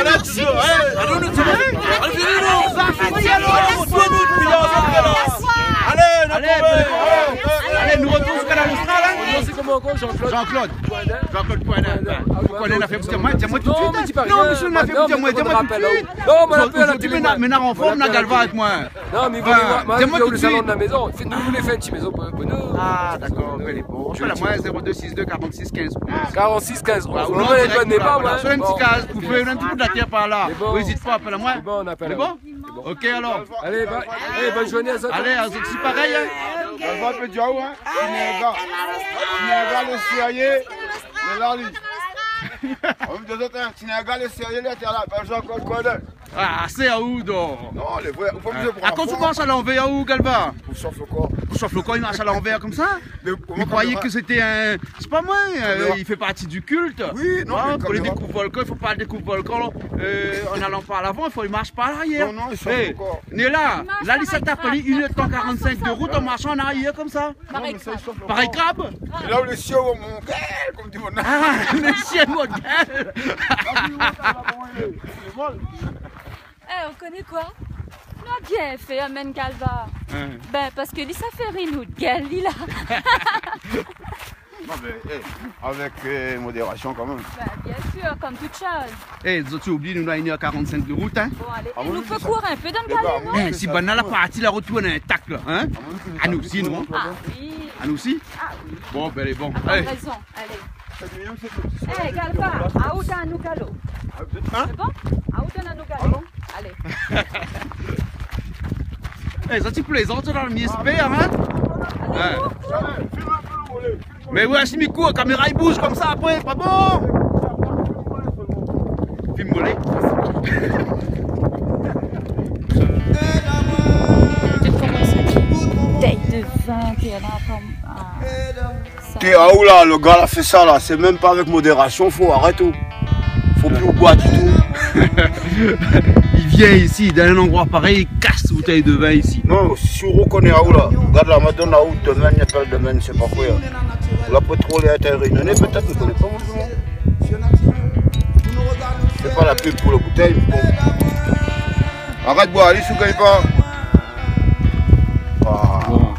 [SPEAKER 7] allez, tu veux. Allez, nous, tu veux. Allez,
[SPEAKER 2] Allez, nous retournons jusqu'à l'Austral, hein? Jean-Claude Poinet. Vous connaissez la fête, dis-moi tout de suite. Non, monsieur, la fête, dis-moi tout de suite.
[SPEAKER 9] Non, mais
[SPEAKER 2] Aujourd'hui, maintenant, en forme, on a Galva avec moi.
[SPEAKER 9] Non, mais vous
[SPEAKER 2] dis-moi tout de
[SPEAKER 9] le
[SPEAKER 2] suite.
[SPEAKER 9] salon de la maison. Nous voulons faire une petite maison pour nous.
[SPEAKER 2] Ah, d'accord, elle est bon. Je fais la moins 0262 46 15 11.
[SPEAKER 9] 46 15 11.
[SPEAKER 2] On
[SPEAKER 9] On va les donner pas, ouais.
[SPEAKER 2] Sur un petit case, vous pouvez un petit bout de la terre par là.
[SPEAKER 9] C'est bon.
[SPEAKER 2] N'hésite pas, appelle-moi.
[SPEAKER 9] C'est bon, on appelle.
[SPEAKER 2] C'est bon? Ok, alors.
[SPEAKER 9] Allez, bonne journée à ça.
[SPEAKER 2] Allez, c'est pareil, hein?
[SPEAKER 3] on va te dire, hein? Sénégal, le sérieux, le lali. On me dit, Sénégal, le sérieux, là, t'es là, Jean qu'on connaît.
[SPEAKER 2] Ah, c'est à où, donc?
[SPEAKER 3] Non, les vrais, on peut me dire pour
[SPEAKER 2] Ah, quand tu marches à l'envers, à où, Galva?
[SPEAKER 3] Pour chauffer le corps.
[SPEAKER 2] Sauf le corps, il marche à l'envers comme ça? Vous croyez que c'était un... C'est pas moi, il fait partie du culte.
[SPEAKER 3] Oui, non, mais
[SPEAKER 2] pour les
[SPEAKER 3] caméra.
[SPEAKER 2] découvre-volcans, il faut pas le découvre-volcan en allant par l'avant, il faut il marche par l'arrière.
[SPEAKER 3] Non, non, il chauffe le corps.
[SPEAKER 2] On est là, là, il s'est tapé 1h45 de route en marchant en arrière comme ça.
[SPEAKER 1] Pareil.
[SPEAKER 2] Pareil crabe.
[SPEAKER 3] Et là où les cieux vont monter, comme dit mon âme.
[SPEAKER 2] Ah, le chien modèle.
[SPEAKER 1] Eh, on connaît quoi? On a bien fait, Amen Galva. Ben, parce que lui, ça fait rire, nous, de gueule, lui, là.
[SPEAKER 3] Non, mais, avec modération quand même.
[SPEAKER 1] Ben, bien sûr, comme toute chose.
[SPEAKER 2] Eh, tu oublies, nous avons 1h45 de route, hein.
[SPEAKER 1] Bon, allez,
[SPEAKER 3] Ah,
[SPEAKER 1] il
[SPEAKER 3] oui,
[SPEAKER 1] nous
[SPEAKER 3] c'est
[SPEAKER 1] faut
[SPEAKER 3] ça.
[SPEAKER 1] courir un peu dans le
[SPEAKER 3] D'accord,
[SPEAKER 1] galère, non?
[SPEAKER 3] oui.
[SPEAKER 2] Eh, si bonne la partie, la route, on est intact, là, hein. Ah, nous aussi, non?
[SPEAKER 1] Ah oui.
[SPEAKER 2] À nous aussi?
[SPEAKER 1] Ah oui.
[SPEAKER 2] Bon, ben elle est bon.
[SPEAKER 1] T'as
[SPEAKER 2] Allez.
[SPEAKER 1] raison, allez. Eh, Galva, à où t'as un galo?
[SPEAKER 2] Hein?
[SPEAKER 1] C'est bon? À où t'as un galo? Allez.
[SPEAKER 2] Eh, ça tu plaisantes dans le mi-espère, hein? Mais ouais, si Mikou, la caméra il bouge comme ça après, pas bon? Film volé.
[SPEAKER 1] Bouteille de vin, t'es là comme.
[SPEAKER 3] T'es ah où là, le gars a fait ça là, c'est même pas avec modération, faut arrêter. Faut plus boire du tout.
[SPEAKER 2] Il vient ici, dans un endroit pareil, il casse une bouteille de vin ici.
[SPEAKER 3] Non, si on reconnaît à où là, regarde la madone à où, demain, il n'y a pas de demain, c'est pas quoi. On l'a pas trop les réunionnais, peut-être, ne connaît pas mon nom. C'est pas la pub pour la bouteille, mais bon. Arrête de boire, allez, si vous ne gagnez pas. Ah.
[SPEAKER 2] Bon.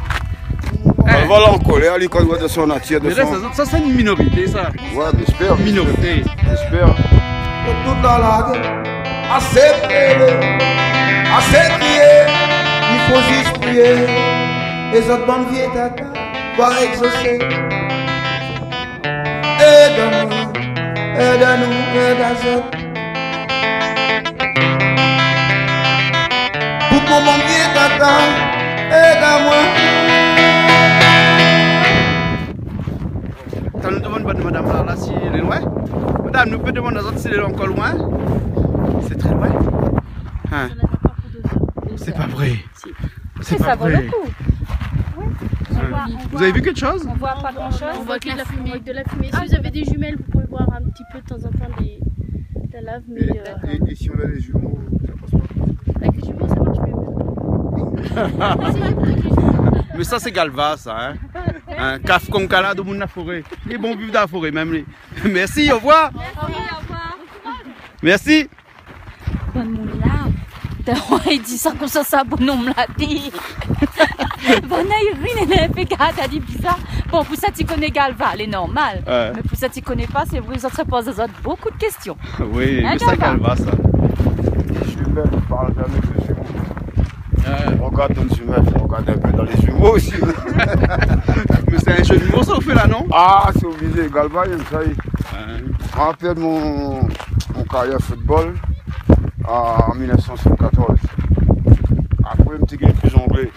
[SPEAKER 3] On va là en colère, allez, quand il va de son attire de
[SPEAKER 2] Mais là,
[SPEAKER 3] son...
[SPEAKER 2] ça c'est une minorité, ça.
[SPEAKER 3] Ouais, j'espère.
[SPEAKER 2] Une minorité.
[SPEAKER 3] J'espère.
[SPEAKER 4] Toute la lague, assez prier, il faut juste prier. Les autres bonnes vieilles tata, pas exaucer. Aide-nous, aide-nous, aide à autres. Pour mon bon vieille tata, aide à moi.
[SPEAKER 2] Ça nous demande madame là si elle est loin. Madame, nous peut demander aux autres si elle est encore loin. C'est très loin. Hein? C'est pas vrai.
[SPEAKER 1] C'est ça vaut le coup.
[SPEAKER 2] Vous avez vu quelque chose?
[SPEAKER 1] On voit pas grand chose.
[SPEAKER 10] On voit que de la fumée. Si vous avez des jumelles, vous pouvez voir un petit peu de temps en temps de la lave. Mais
[SPEAKER 3] Et si on a les jumeaux, ça passe pas?
[SPEAKER 10] avec les jumeaux, ça marche mieux.
[SPEAKER 2] Mais ça c'est Galva ça, hein? Un caf comme cala de la forêt. Les bons vivent dans la forêt même. Les... Merci, au revoir. Merci.
[SPEAKER 1] Bonne moula. Il dit ça comme ça, bon nom l'a dit. Bonne Irine, elle a fait garde, elle dit bizarre. Bon, pour ça, tu connais Galva, elle est normale.
[SPEAKER 2] Ouais.
[SPEAKER 1] Mais pour ça, tu connais pas, c'est vrai, ça te pose beaucoup de questions.
[SPEAKER 2] Oui,
[SPEAKER 1] Hein,
[SPEAKER 2] mais ça Galva ça.
[SPEAKER 3] Jumelles, on parle jamais de jumeaux. On regarde dans les jumelles, on regarde un peu dans les jumeaux aussi.
[SPEAKER 2] Mais c'est un jeu de mots ça on fait là, non?
[SPEAKER 3] Ah, c'est obligé, Galva, il aime ça. Je me rappelle mon carrière football en 1974. Après, un petit game plus anglais.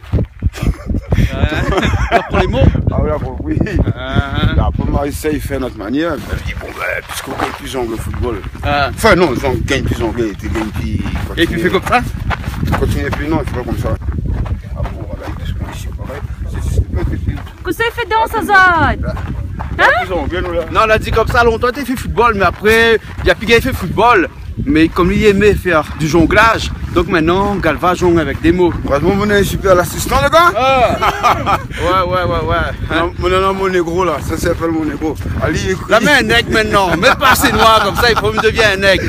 [SPEAKER 2] Pour les mots?
[SPEAKER 3] Ah oui, oui. Après, Marissa, il fait notre manière. Je dis, bon, ben, puisqu'on gagne plus anglais au football. Enfin, non, on gagne plus anglais, tu gagnes plus.
[SPEAKER 2] Et tu fais comme ça?
[SPEAKER 3] Continue plus, non, tu fais comme ça. Ah bon, voilà, il est ici, pareil.
[SPEAKER 1] Qu'est-ce que tu fais dans ça, Zod?
[SPEAKER 2] Non, on a dit comme ça longtemps, tu fait football, mais après, il y a plus qu'à fait football. Mais comme il aimait faire du jonglage, donc maintenant, Galva jongle avec des mots.
[SPEAKER 3] Heureusement, mon est super l'assistant, le gars.
[SPEAKER 2] Ouais.
[SPEAKER 3] Mon négro, là, ça s'appelle mon négro. Ali,
[SPEAKER 2] là, mais un nègre maintenant, même pas assez noir comme ça, il faut me devenir un nègre.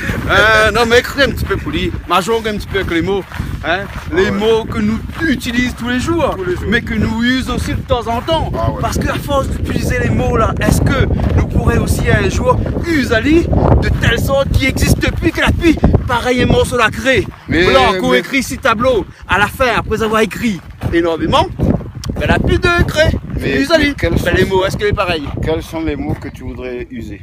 [SPEAKER 2] Non, mais écris un petit peu pour lui, ma jongle un petit peu avec les mots. Hein? Les mots que nous utilisons tous les jours, mais que nous usons aussi de temps en temps. Parce qu'à force d'utiliser les mots là, est-ce que nous pourrions aussi un jour user de telle sorte qu'il n'existe plus que la pluie, pareillement sur la craie. Blanc, écrit 6 tableaux, à la fin, après avoir écrit énormément, ben la pluie de craie. User les mots, est-ce que c'est pareil?
[SPEAKER 3] Quels sont les mots que tu voudrais user?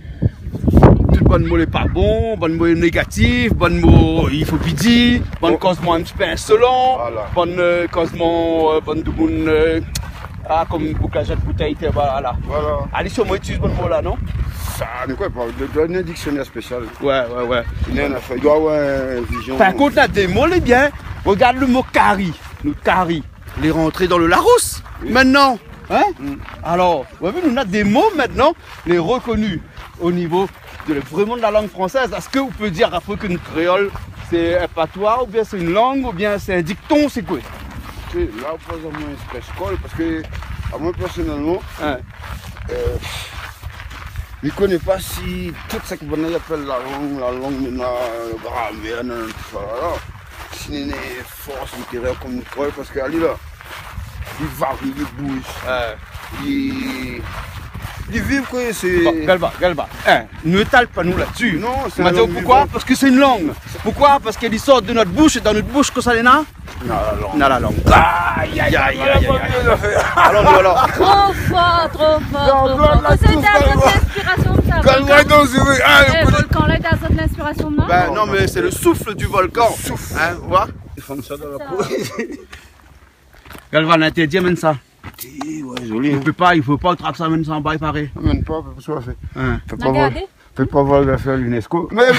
[SPEAKER 2] Tout bon mot n'est pas bon, bon mot est négatif, bon mot il faut pitié, bon cosmo un petit peu insolent, bon cosmo, bon de bon, comme bouclage de bouteille, voilà. Allez, sur moi, utilise bon mot là, non?
[SPEAKER 3] Ça, de quoi parle? De un dictionnaire spécial.
[SPEAKER 2] Ouais.
[SPEAKER 3] Il doit avoir une vision.
[SPEAKER 2] Par contre, là, des mots, les bien, regarde le mot cari, le cari, les rentrer dans le Larousse, maintenant. Hein? Alors, vous voyez, nous avons des mots maintenant, les reconnus au niveau vraiment de la langue française. Est-ce que vous pouvez dire après qu'une créole, c'est un patois, ou bien c'est une langue, ou bien c'est un dicton, c'est quoi?
[SPEAKER 3] Là, pas vraiment une espèce colle, parce que, à moi personnellement, je ne connais pas si tout ce que vous appelle la langue, la grammaire, tout ça, là, si il y a une force littéraire comme une colle, parce qu'elle est là. Il varie, il bouge, il vit quoi, c'est...
[SPEAKER 2] Bon, Galva, ne tale pas nous là-dessus.
[SPEAKER 3] Non, c'est
[SPEAKER 2] pourquoi? Parce que c'est une langue. Pourquoi? Parce qu'elle sort de notre bouche, et dans notre bouche, que ça l'est là,
[SPEAKER 3] Dans la langue. Aïe, aïe, aïe, aïe, aïe. Alors, nous, alors.
[SPEAKER 1] Trop fort, trop fort. C'est un peu d'inspiration de ça.
[SPEAKER 3] Ah,
[SPEAKER 1] Le volcan là, t'as de l'inspiration de moi?
[SPEAKER 2] Ben non, mais c'est le souffle du volcan. Hein, vois?
[SPEAKER 3] Ils font ça dans la peau.
[SPEAKER 2] Galvan, interdit, amène ça.
[SPEAKER 3] Ouais, joli.
[SPEAKER 2] Il faut pas attraper ça, amène ça en bas et pareil.
[SPEAKER 3] Amène pas, parce que ça fait.
[SPEAKER 2] Hein.
[SPEAKER 3] Fais pas voir l'affaire l'UNESCO. Mais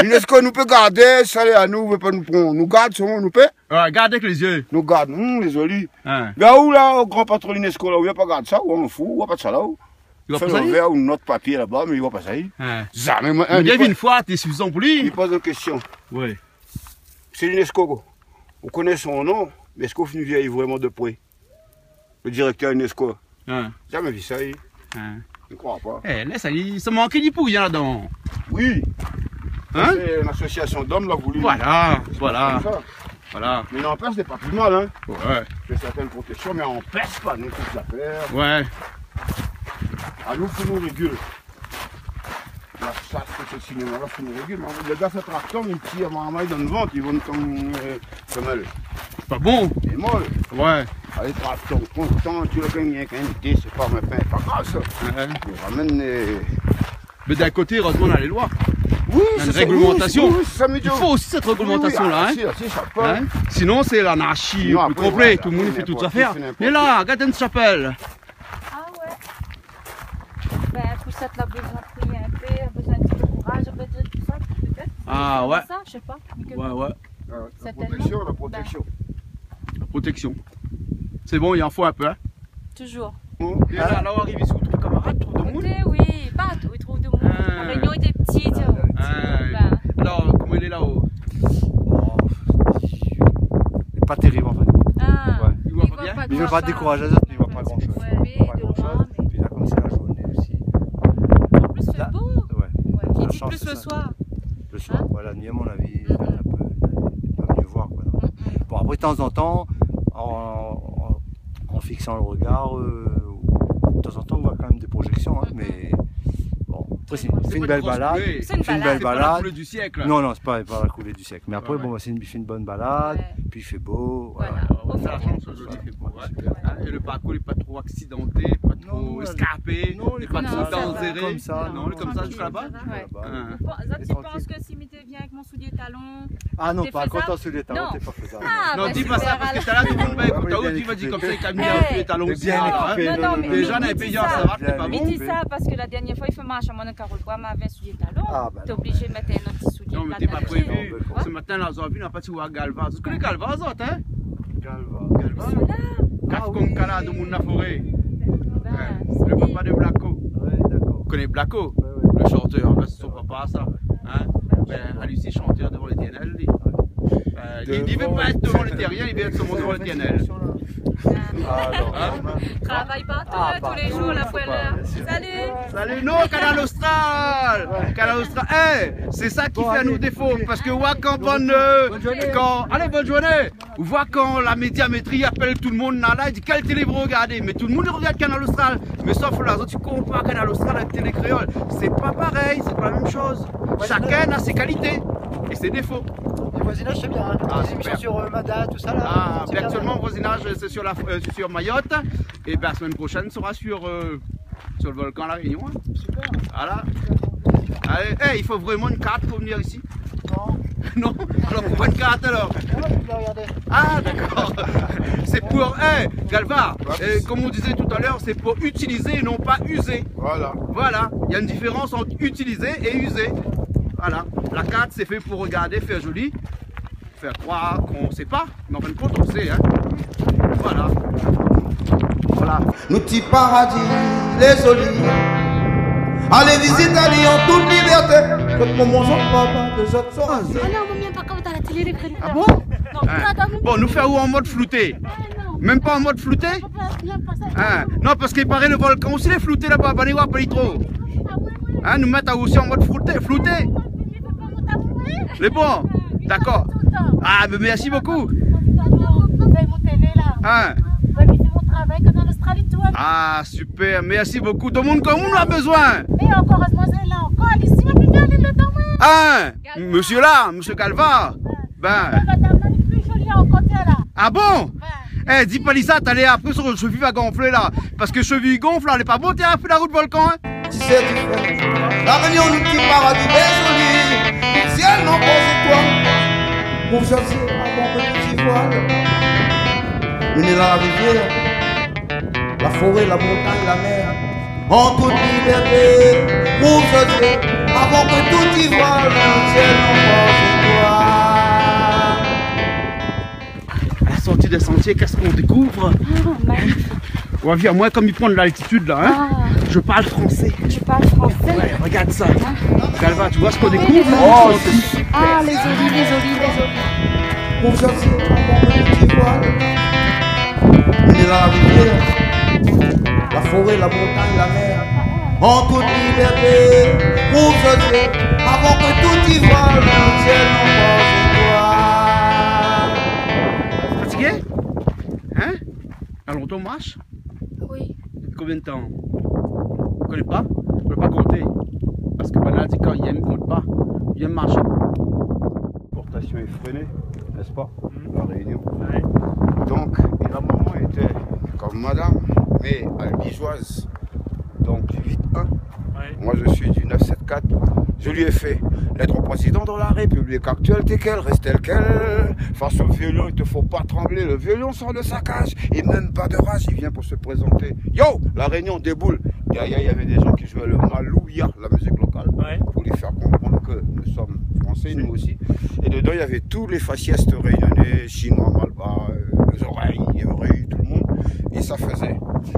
[SPEAKER 3] l'UNESCO nous peut garder, ça est à nous, veut pas nous prendre. Nous garde, seulement nous paie.
[SPEAKER 2] Ouais, garde avec les yeux.
[SPEAKER 3] Nous garde, les jolis.
[SPEAKER 2] Hein.
[SPEAKER 3] Là où, là, au grand patron l'UNESCO, là, où il n'y a pas garde ça, où on fout, où il n'y a pas de ça là.
[SPEAKER 2] Il va
[SPEAKER 3] fait
[SPEAKER 2] pas ça
[SPEAKER 3] un verre ou une autre papier là-bas, mais il va pas ça.
[SPEAKER 2] Hein.
[SPEAKER 3] Jamais.
[SPEAKER 2] Il y une fois, t'es suffisant pour lui.
[SPEAKER 3] Il pose une question.
[SPEAKER 2] Ouais.
[SPEAKER 3] C'est l'UNESCO. On connaît son nom, mais est-ce qu'on finit vieillir vraiment de près? Le directeur UNESCO.
[SPEAKER 2] Hein.
[SPEAKER 3] Jamais vu ça.
[SPEAKER 2] Hein.
[SPEAKER 3] Je ne crois pas.
[SPEAKER 2] Eh, laisse aller, ça manque du pourri là-dedans.
[SPEAKER 3] Oui.
[SPEAKER 2] Hein?
[SPEAKER 3] C'est une association d'hommes l'a voulu.
[SPEAKER 2] Voilà.
[SPEAKER 3] Mais n'empêche, c'est pas plus mal, hein.
[SPEAKER 2] Ouais.
[SPEAKER 3] C'est certaines protections, mais on pèse pas, nous, toute la paire.
[SPEAKER 2] Ouais.
[SPEAKER 3] À nous, il faut nous réguler. Là, ça, c'est le cinéma, là, il faut nous réguler. Les gars, fait tracteur, ils tirent à main dans le ventre, ils vont comme elle.
[SPEAKER 2] C'est pas bon.
[SPEAKER 3] C'est molle.
[SPEAKER 2] Ouais.
[SPEAKER 3] Allez, tracteur, content, tu le gagnes qu'un idée, c'est pas ma pain, pas grave ça. On ramène les.
[SPEAKER 2] Mais d'un côté, heureusement, on a les lois.
[SPEAKER 3] Oui,
[SPEAKER 2] il y a une réglementation.
[SPEAKER 3] Il
[SPEAKER 2] faut aussi cette réglementation-là. Hein? Sinon, c'est l'anarchie plus complet. Tout le monde fait toutes ses affaires. Mais là, regarde une chapelle.
[SPEAKER 1] Ah ouais. Ben, pour ça, tu as besoin de prier un peu, besoin de courage, peut-être tout ça, peut-être.
[SPEAKER 2] Ah ouais.
[SPEAKER 1] Ça, je sais pas.
[SPEAKER 2] Ouais.
[SPEAKER 3] La protection, la protection.
[SPEAKER 2] La protection. C'est bon, il en faut un peu. Hein?
[SPEAKER 1] Toujours.
[SPEAKER 2] Et là, on arrive ici, on trouve camarades, trouve de monde.
[SPEAKER 1] Oui, pas tout, il trouve de monde. La réunion était petite.
[SPEAKER 2] Alors, comment il est là-haut?
[SPEAKER 11] Pas terrible en fait.
[SPEAKER 1] Ouais.
[SPEAKER 2] Il voit pas bien.
[SPEAKER 11] Il ne veut pas décourager les autres, mais il ne voit pas grand chose. Puis là, comme c'est la journée aussi.
[SPEAKER 1] En plus, c'est beau.
[SPEAKER 11] Ouais.
[SPEAKER 1] Il dit plus le soir.
[SPEAKER 11] Le soir, la nuit, à mon avis, il va mieux voir. Quoi. Bon, après, de temps en temps, en fixant le regard, de temps en temps, on voit quand même des projections, hein, mais bon, après, c'est une belle balade.
[SPEAKER 1] C'est une belle
[SPEAKER 2] balade. La coulée du siècle.
[SPEAKER 11] Non, c'est pas la coulée du siècle. Mais après, bon, c'est une bonne balade, puis il fait beau.
[SPEAKER 1] Voilà.
[SPEAKER 2] On a la chance aujourd'hui, il fait beau. Et le parcours n'est pas trop accidenté, pas trop escarpé, pas trop dangereux.
[SPEAKER 11] Comme ça.
[SPEAKER 2] Non, comme ça, jusqu'à là-bas.
[SPEAKER 1] Tu penses que si tu viens avec mon soulier talon.
[SPEAKER 11] Ah non, pas quand on se les talons, t'es pas faisable.
[SPEAKER 2] Non, dis pas ça parce que t'as là, tout le monde va écouter. Tu vas dire comme ça, il a mis les talons aussi.
[SPEAKER 1] Non, mais
[SPEAKER 2] déjà, les payants, ça va, c'est pas bon.
[SPEAKER 1] Il dit ça parce que la dernière fois, il fait marche à mon Carole Bois, m'avait un soulier talon. T'es obligé de mettre un petit soulier.
[SPEAKER 2] Non, mais t'es pas prévu. Ce matin, là, on a vu, on n'a pas à Galvaz. Tu connais Galvaz, hein? Galvaz. Comme Cala de Mouna Forêt. Le papa de Blacko. Vous connaissez Blacko? Le chanteur, là, c'est son papa, ça. À Lucie, chanteur devant les TNL. Il ne veut pas être devant les terriens, il veut être seulement devant les TNL.
[SPEAKER 1] Travaille pas tous les jours, la poêleur.
[SPEAKER 2] Salut, non, Canal Austral. Canal Austral, c'est ça qui fait à nous défaut. Parce que allez, bonne journée. On voit quand la médiamétrie appelle tout le monde là, il dit quelle télé vous regardez. Mais tout le monde regarde Canal Austral. Mais sauf là, tu compares Canal Austral avec Télé Créole. C'est pas pareil, c'est pas la même chose. Chacun a ses qualités et ses défauts.
[SPEAKER 12] Le voisinage, c'est bien. Les émissions sur Mada, tout ça là.
[SPEAKER 2] Actuellement, le voisinage, c'est sur Mayotte. Et la semaine prochaine sera sur le volcan La Réunion.
[SPEAKER 12] Super.
[SPEAKER 2] Voilà. Allez, il faut vraiment une carte pour venir ici. Non. Alors pourquoi une carte alors? Ah d'accord. C'est pour, Galva, comme on disait tout à l'heure, c'est pour utiliser et non pas user. Voilà, il y a une différence entre utiliser et user. Voilà, la carte c'est fait pour regarder, faire joli, faire croire qu'on ne sait pas, mais en fin de compte on sait. Hein. Voilà.
[SPEAKER 4] Nous petits paradis, les olives. Allez visiter en toute liberté. Quand mon bonjour papa de autres soirs.
[SPEAKER 6] Ah non, mais pas comme dans la télé, les crédits.
[SPEAKER 2] Ah bon? Bon, nous faire où en mode flouté? Même pas en mode flouté? Non, parce qu'il paraît le volcan aussi les floutés là-bas, pas les trop. Nous mettre aussi en mode flouté. Les bons? D'accord. Ah, mais merci beaucoup. Ah, super, merci beaucoup. Tout le monde comme on a besoin.
[SPEAKER 6] Et encore mademoiselle là, encore ici, mais puis elle est dans
[SPEAKER 2] monsieur là, monsieur Galva. Ben.
[SPEAKER 6] Madame, elle est plus jolie encore, elle
[SPEAKER 2] Ah bon? Eh, dis pas ça, t'allais après sur le cheville va gonfler là. Parce que cheville gonfle là, elle est pas bon, t'es à la route volcan, hein?
[SPEAKER 4] Tu sais, tu fais. La réunion nous petit paradis désolé. Le ciel n'en pense toi. Mon chaussée, avant que tu voiles. Mener la rivière, la forêt, la montagne, la mer. En toute liberté. Mon chaussée, avant que tout y voile. Le ciel n'en pense toi.
[SPEAKER 2] Sortie des sentiers, qu'est-ce qu'on découvre? Ouais, viens, moi, comme il prend de l'altitude là, hein, je parle français.
[SPEAKER 1] Tu parles français?
[SPEAKER 2] Ouais, regarde ça. Galva, tu vois ce qu'on découvre?
[SPEAKER 1] Oh, ah, les olives, les olives, les olives.
[SPEAKER 4] Mon chaussée, avant que tu voiles. Mener la rivière, la forêt, la montagne, la mer. En toute liberté. Mon chaussée, avant que tout y voile. Le ciel n'en pense toi.
[SPEAKER 2] Hein? Alors on marche?
[SPEAKER 1] Oui.
[SPEAKER 2] Combien de temps? On ne connaît pas? On ne peut pas compter. Parce que Bernard dit quand il aime, il ne compte pas. Il aime marcher.
[SPEAKER 3] L'exportation est freinée, n'est-ce pas? La Réunion. Donc, et la maman était comme madame, mais albigeoise. Donc du 8-1. Moi je suis du 974. Je lui ai fait lettre au président de la République actuelle, t'es qu'elle, reste telle qu'elle. Face au violon, il te faut pas trembler. Le violon sort de sa cage et même pas de rage, il vient pour se présenter. Yo, la Réunion déboule. Derrière, il y avait des gens qui jouaient le malouya, la musique locale, pour lui faire comprendre que nous sommes français, nous aussi. Et dedans, il y avait tous les fascistes réunionnais, chinois, malbas, les oreilles, tout le monde. Et ça faisait.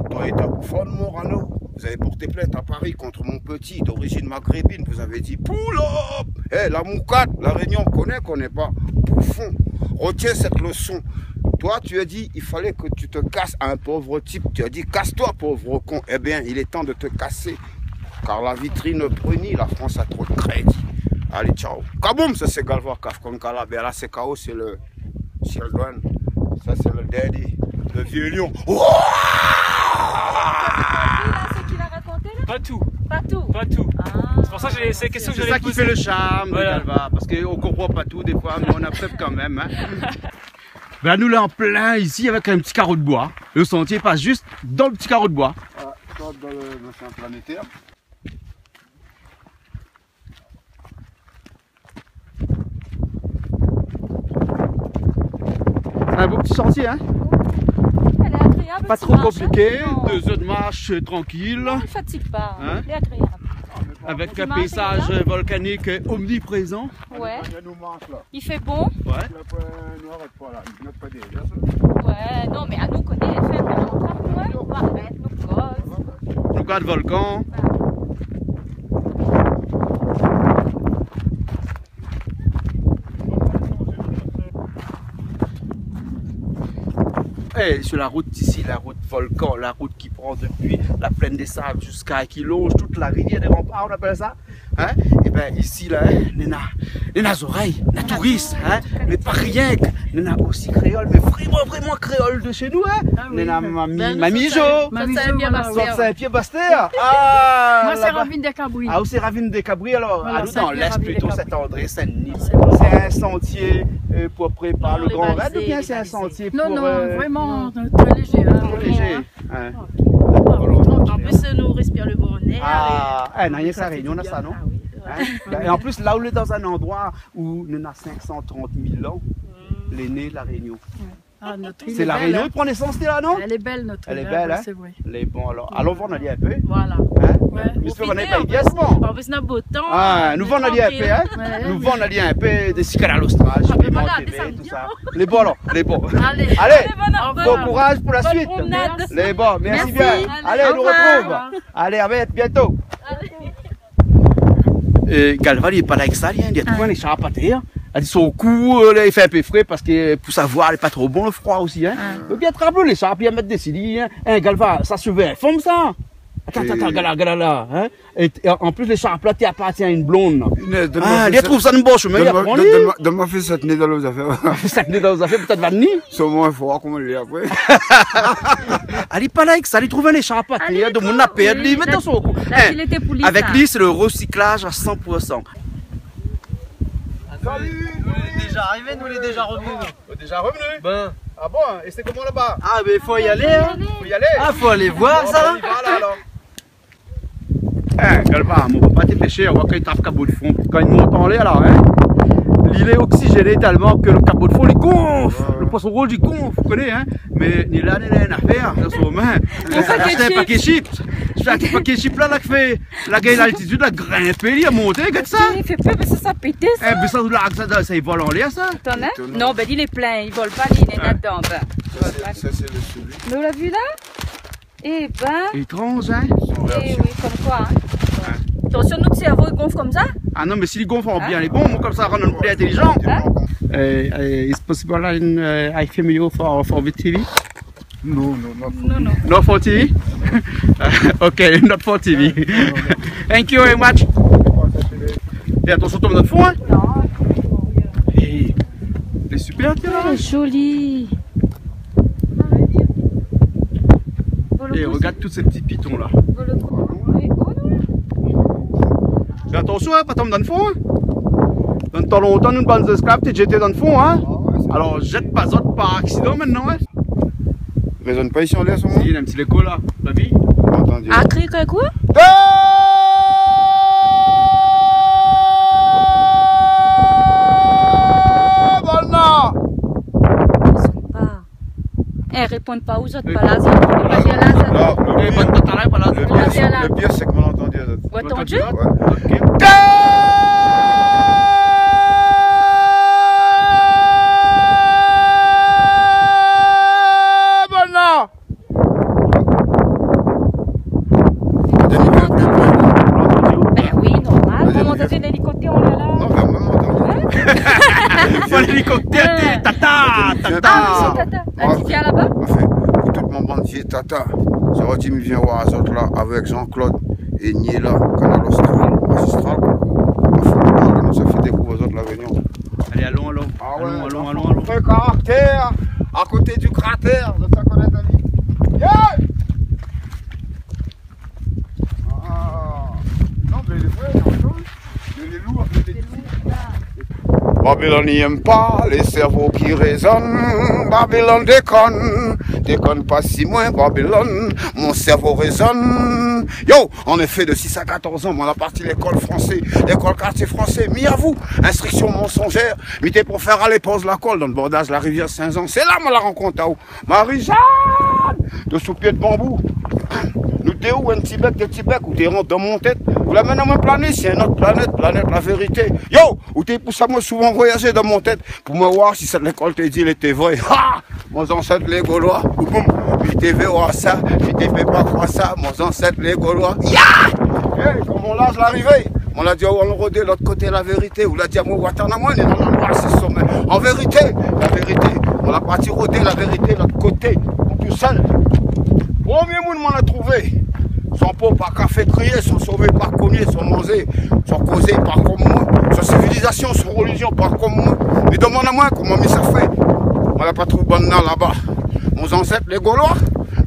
[SPEAKER 3] Dans l'état bouffon de Morano, vous avez porté plainte à Paris contre mon petit d'origine maghrébine. Vous avez dit pull up. Eh, la moucade, la Réunion connaît pas. Bouffon, retiens cette leçon. Toi, tu as dit il fallait que tu te casses à un pauvre type. Tu as dit casse-toi, pauvre con. Eh bien, il est temps de te casser. Car la vitrine brunit, la France a trop de crédit. Allez, ciao. Kaboum, ça c'est Galva, Kaf comme Calabé. Là, c'est KO, c'est le Sheldon. Ça, c'est le Daddy, le vieux lion.
[SPEAKER 9] Pas tout.
[SPEAKER 1] Pas tout.
[SPEAKER 9] Pas tout. C'est pour ça que c'est la question que j'allais poser.
[SPEAKER 2] C'est ça qui fait le charme,
[SPEAKER 9] voilà.
[SPEAKER 2] Galva, parce qu'on ne comprend pas tout des fois, mais on accepte quand même. Hein. Ben, nous là en plein ici avec un petit carreau de bois. Le sentier passe juste dans le petit carreau de bois.
[SPEAKER 3] Dans le machin planétaire.
[SPEAKER 2] Un beau petit sentier, hein?
[SPEAKER 1] Elle est agréable.
[SPEAKER 2] Pas trop compliqué, 2 heures de marche tranquille.
[SPEAKER 1] Non, elle ne fatigue pas.
[SPEAKER 2] Hein?
[SPEAKER 1] Elle est agréable.
[SPEAKER 2] Avec un paysage volcanique omniprésent.
[SPEAKER 1] Ouais. Il fait bon.
[SPEAKER 2] Ouais.
[SPEAKER 1] Ouais, non, mais à nous connaît, elle fait un peu de on va arrêter nos causes.
[SPEAKER 2] Nous garde volcan. Et sur la route ici, la route volcan, la route qui prend depuis la plaine des sables jusqu'à qui longe toute la rivière des remparts, on appelle ça. Hein? Et bien ici, là, on a les oreilles, on a touristes, hein? Mais pas rien que, on a aussi créole, mais vraiment créole de chez nous. Hein? On a Mamie Jo, Saint-Pierre-Bastère. Ah,
[SPEAKER 13] moi, c'est Ravine des Cabris.
[SPEAKER 2] Ah, c'est Ravine des Cabris, alors.
[SPEAKER 13] Voilà,
[SPEAKER 2] nous, on laisse plutôt cet André Saint-Denis. C'est un sentier pour préparer le Grand Raid, ou bien c'est un sentier pour...
[SPEAKER 13] Non, vraiment très léger. Hein,
[SPEAKER 2] très léger. Hein.
[SPEAKER 13] En plus, nous respirons le bon air.
[SPEAKER 2] Ah, non, il y a ça, Réunion, on a ça, non? Hein? Et en plus, là où on est dans un endroit où on a 530 000 ans, l'aîné, la Réunion.
[SPEAKER 13] Ah,
[SPEAKER 2] c'est la Réunion, il prend naissance là, non?
[SPEAKER 13] Elle est belle, notre île.
[SPEAKER 2] Elle est belle, hein?
[SPEAKER 13] C'est vrai.
[SPEAKER 2] Elle est bon, alors. Allons voir, on a dit un peu.
[SPEAKER 13] Voilà.
[SPEAKER 2] Hein? Mais on n'a pas dit asement.
[SPEAKER 13] En plus, on a beau temps.
[SPEAKER 2] Ah, nous vendons un peu, hein? Nous vendons un peu de cicalas à l'Austral, je vais monter, tout ça. Les bons, alors, les bons.
[SPEAKER 13] Allez,
[SPEAKER 2] bon courage pour la suite. Les bons, merci bien. Allez, nous retrouve. Allez, avec, bientôt. Galva, il n'est pas là avec ça, il y a tout les chars à pâter. Elle dit son cou, il fait un peu frais parce que pour savoir, il n'est pas trop bon le froid aussi. Hein. Bien trembler les chars, bien mettre des cils. Hein, Galva, ça se fait, forme ça. Attends, regarde là. Hein. Et en plus, les chars platés appartiennent à une blonde. Ah, il trouve ça une bonne chemin.
[SPEAKER 3] Donne-moi fait cette nez dans les affaires.
[SPEAKER 2] Cette nez dans les affaires, peut-être va venir.
[SPEAKER 3] Sur moi, il faut voir comment il est après.
[SPEAKER 2] Elle n'est pas là avec ça, elle trouve les chars platés. De mon appel, il met dans son cou. Avec lui, c'est le recyclage à 100%.
[SPEAKER 12] Salut, nous on est déjà arrivés, nous on est déjà revenus.
[SPEAKER 2] On est déjà revenus?
[SPEAKER 12] Ben.
[SPEAKER 2] Ah bon? Et c'est comment là-bas?
[SPEAKER 12] Ah, mais faut y aller, hein.
[SPEAKER 2] Faut y aller?
[SPEAKER 12] Ah, faut aller voir ça.
[SPEAKER 2] On y va là alors. Hein, Galva, mon papa t'es pêché, on voit qu'il tape cabot de fond. Quand il monte en l'air là, hein, l'île est oxygénée tellement que le cabot de fond il gonfle. Le poisson rouge il gonfle, vous connaissez, hein. Mais ni là, ni là, rien à faire, dans son main. C'est un paquet chips. C'est un paquet chips là, qui fait la gagne l'altitude, la grimper, il a monté, regarde ça.
[SPEAKER 1] Il fait peur parce que ça pétait ça.
[SPEAKER 2] Eh, mais ça, il vole en l'air ça.
[SPEAKER 1] T'en as? Non, ben il est plein, il vole pas, il est là-dedans. Ben.
[SPEAKER 3] Ça, c'est le celui.
[SPEAKER 1] Mais on l'a vu là? Eh ben.
[SPEAKER 2] Étrange, hein?
[SPEAKER 1] Eh oui, comme quoi, hein? Attention, notre cerveau il gonfle comme ça?
[SPEAKER 2] Ah non, mais s'il gonfle bien les bons, comme ça, rend nous plus intelligent. Is possible I film you for VTV?
[SPEAKER 3] No,
[SPEAKER 2] Not for TV? Okay, not for TV. Thank you very much. Et attention, tombe dans le fond, hein? C'est super, tiens là.
[SPEAKER 1] C'est joli.
[SPEAKER 2] Et regarde tous ces petits pitons là. Mais attention, hein, pas tomber dans le fond. Hein. Dans tant longtemps, nous, bandes d'esclaves, t'es jeté dans le fond. Hein. Alors, jette pas autre par accident maintenant. Hein.
[SPEAKER 3] Résonne pas ici en l'air, ce moment.
[SPEAKER 2] Il y a un petit écho là, la vie.
[SPEAKER 1] Ah, crie quoi? Ils répondent pas aux autres, pas là.
[SPEAKER 3] Le pire, c'est que m'en entendu.
[SPEAKER 1] Vous entendu? Ben oui, normal. Comment t'as fait l'hélicoptère, on est là?
[SPEAKER 3] Non, mais même entendu.
[SPEAKER 2] L'hélicoptère, tata.
[SPEAKER 1] Ah oui, c'est tata. Tu viens là-bas?
[SPEAKER 3] Enfin, pour tout mon bandier tata, c'est vrai qu'il vient voir les autres là avec Jean-Claude et Niela, canal austral, magistral. Enfin, nous ça fait découvrir aux autres la réunion.
[SPEAKER 2] Allez, allons.
[SPEAKER 3] Allons. Un caractère à côté du cratère de sa connaître Ali. Yeah! Non, mais les frères, les loups, les loups. Babylone n'aime pas les cerveaux qui résonnent. Babylone déconne pas si moins. Babylone, mon cerveau résonne. Yo, en effet, de 6 à 14 ans, on a parti l'école français, l'école quartier français. Mis à vous, instruction mensongère. Mité pour faire aller pause la colle dans le bordage de la rivière Saint-Jean. C'est là, moi, la rencontre à où Marie-Jeanne, de sous-pied de bambou. Nous t'es où un petit bec, des petits becs, où t'es rentré dans mon tête. Vous la menez à ma planète, c'est une autre planète, la vérité. Yo, où t'es poussé à moi souvent voyager dans mon tête pour me voir si cette école t'es dit, elle était vraie. Ha! Mon ancêtre les Gaulois, puis t'es vu voir ça, puis t'es fait pas croire ça, mon ancêtre les Gaulois. Ya! Hey, comme on lâche l'arrivée, on l'a dit on le rodé de l'autre côté la vérité, ou l'a dit à moi Waternamoine et dans l'endroit c'est sommet. En vérité, la vérité, on l'a parti rôder la vérité de l'autre côté, tout seul. Premier monde m'en a trouvé. Son pauvre par café crié, sont sauvés par cogner, sont mangés, sont causés par comme moi. Son civilisation, son religion par comme moi. Mais demande à moi comment mais ça fait. On l'a pas trouvé bon là-bas. Mon ancêtre les Gaulois,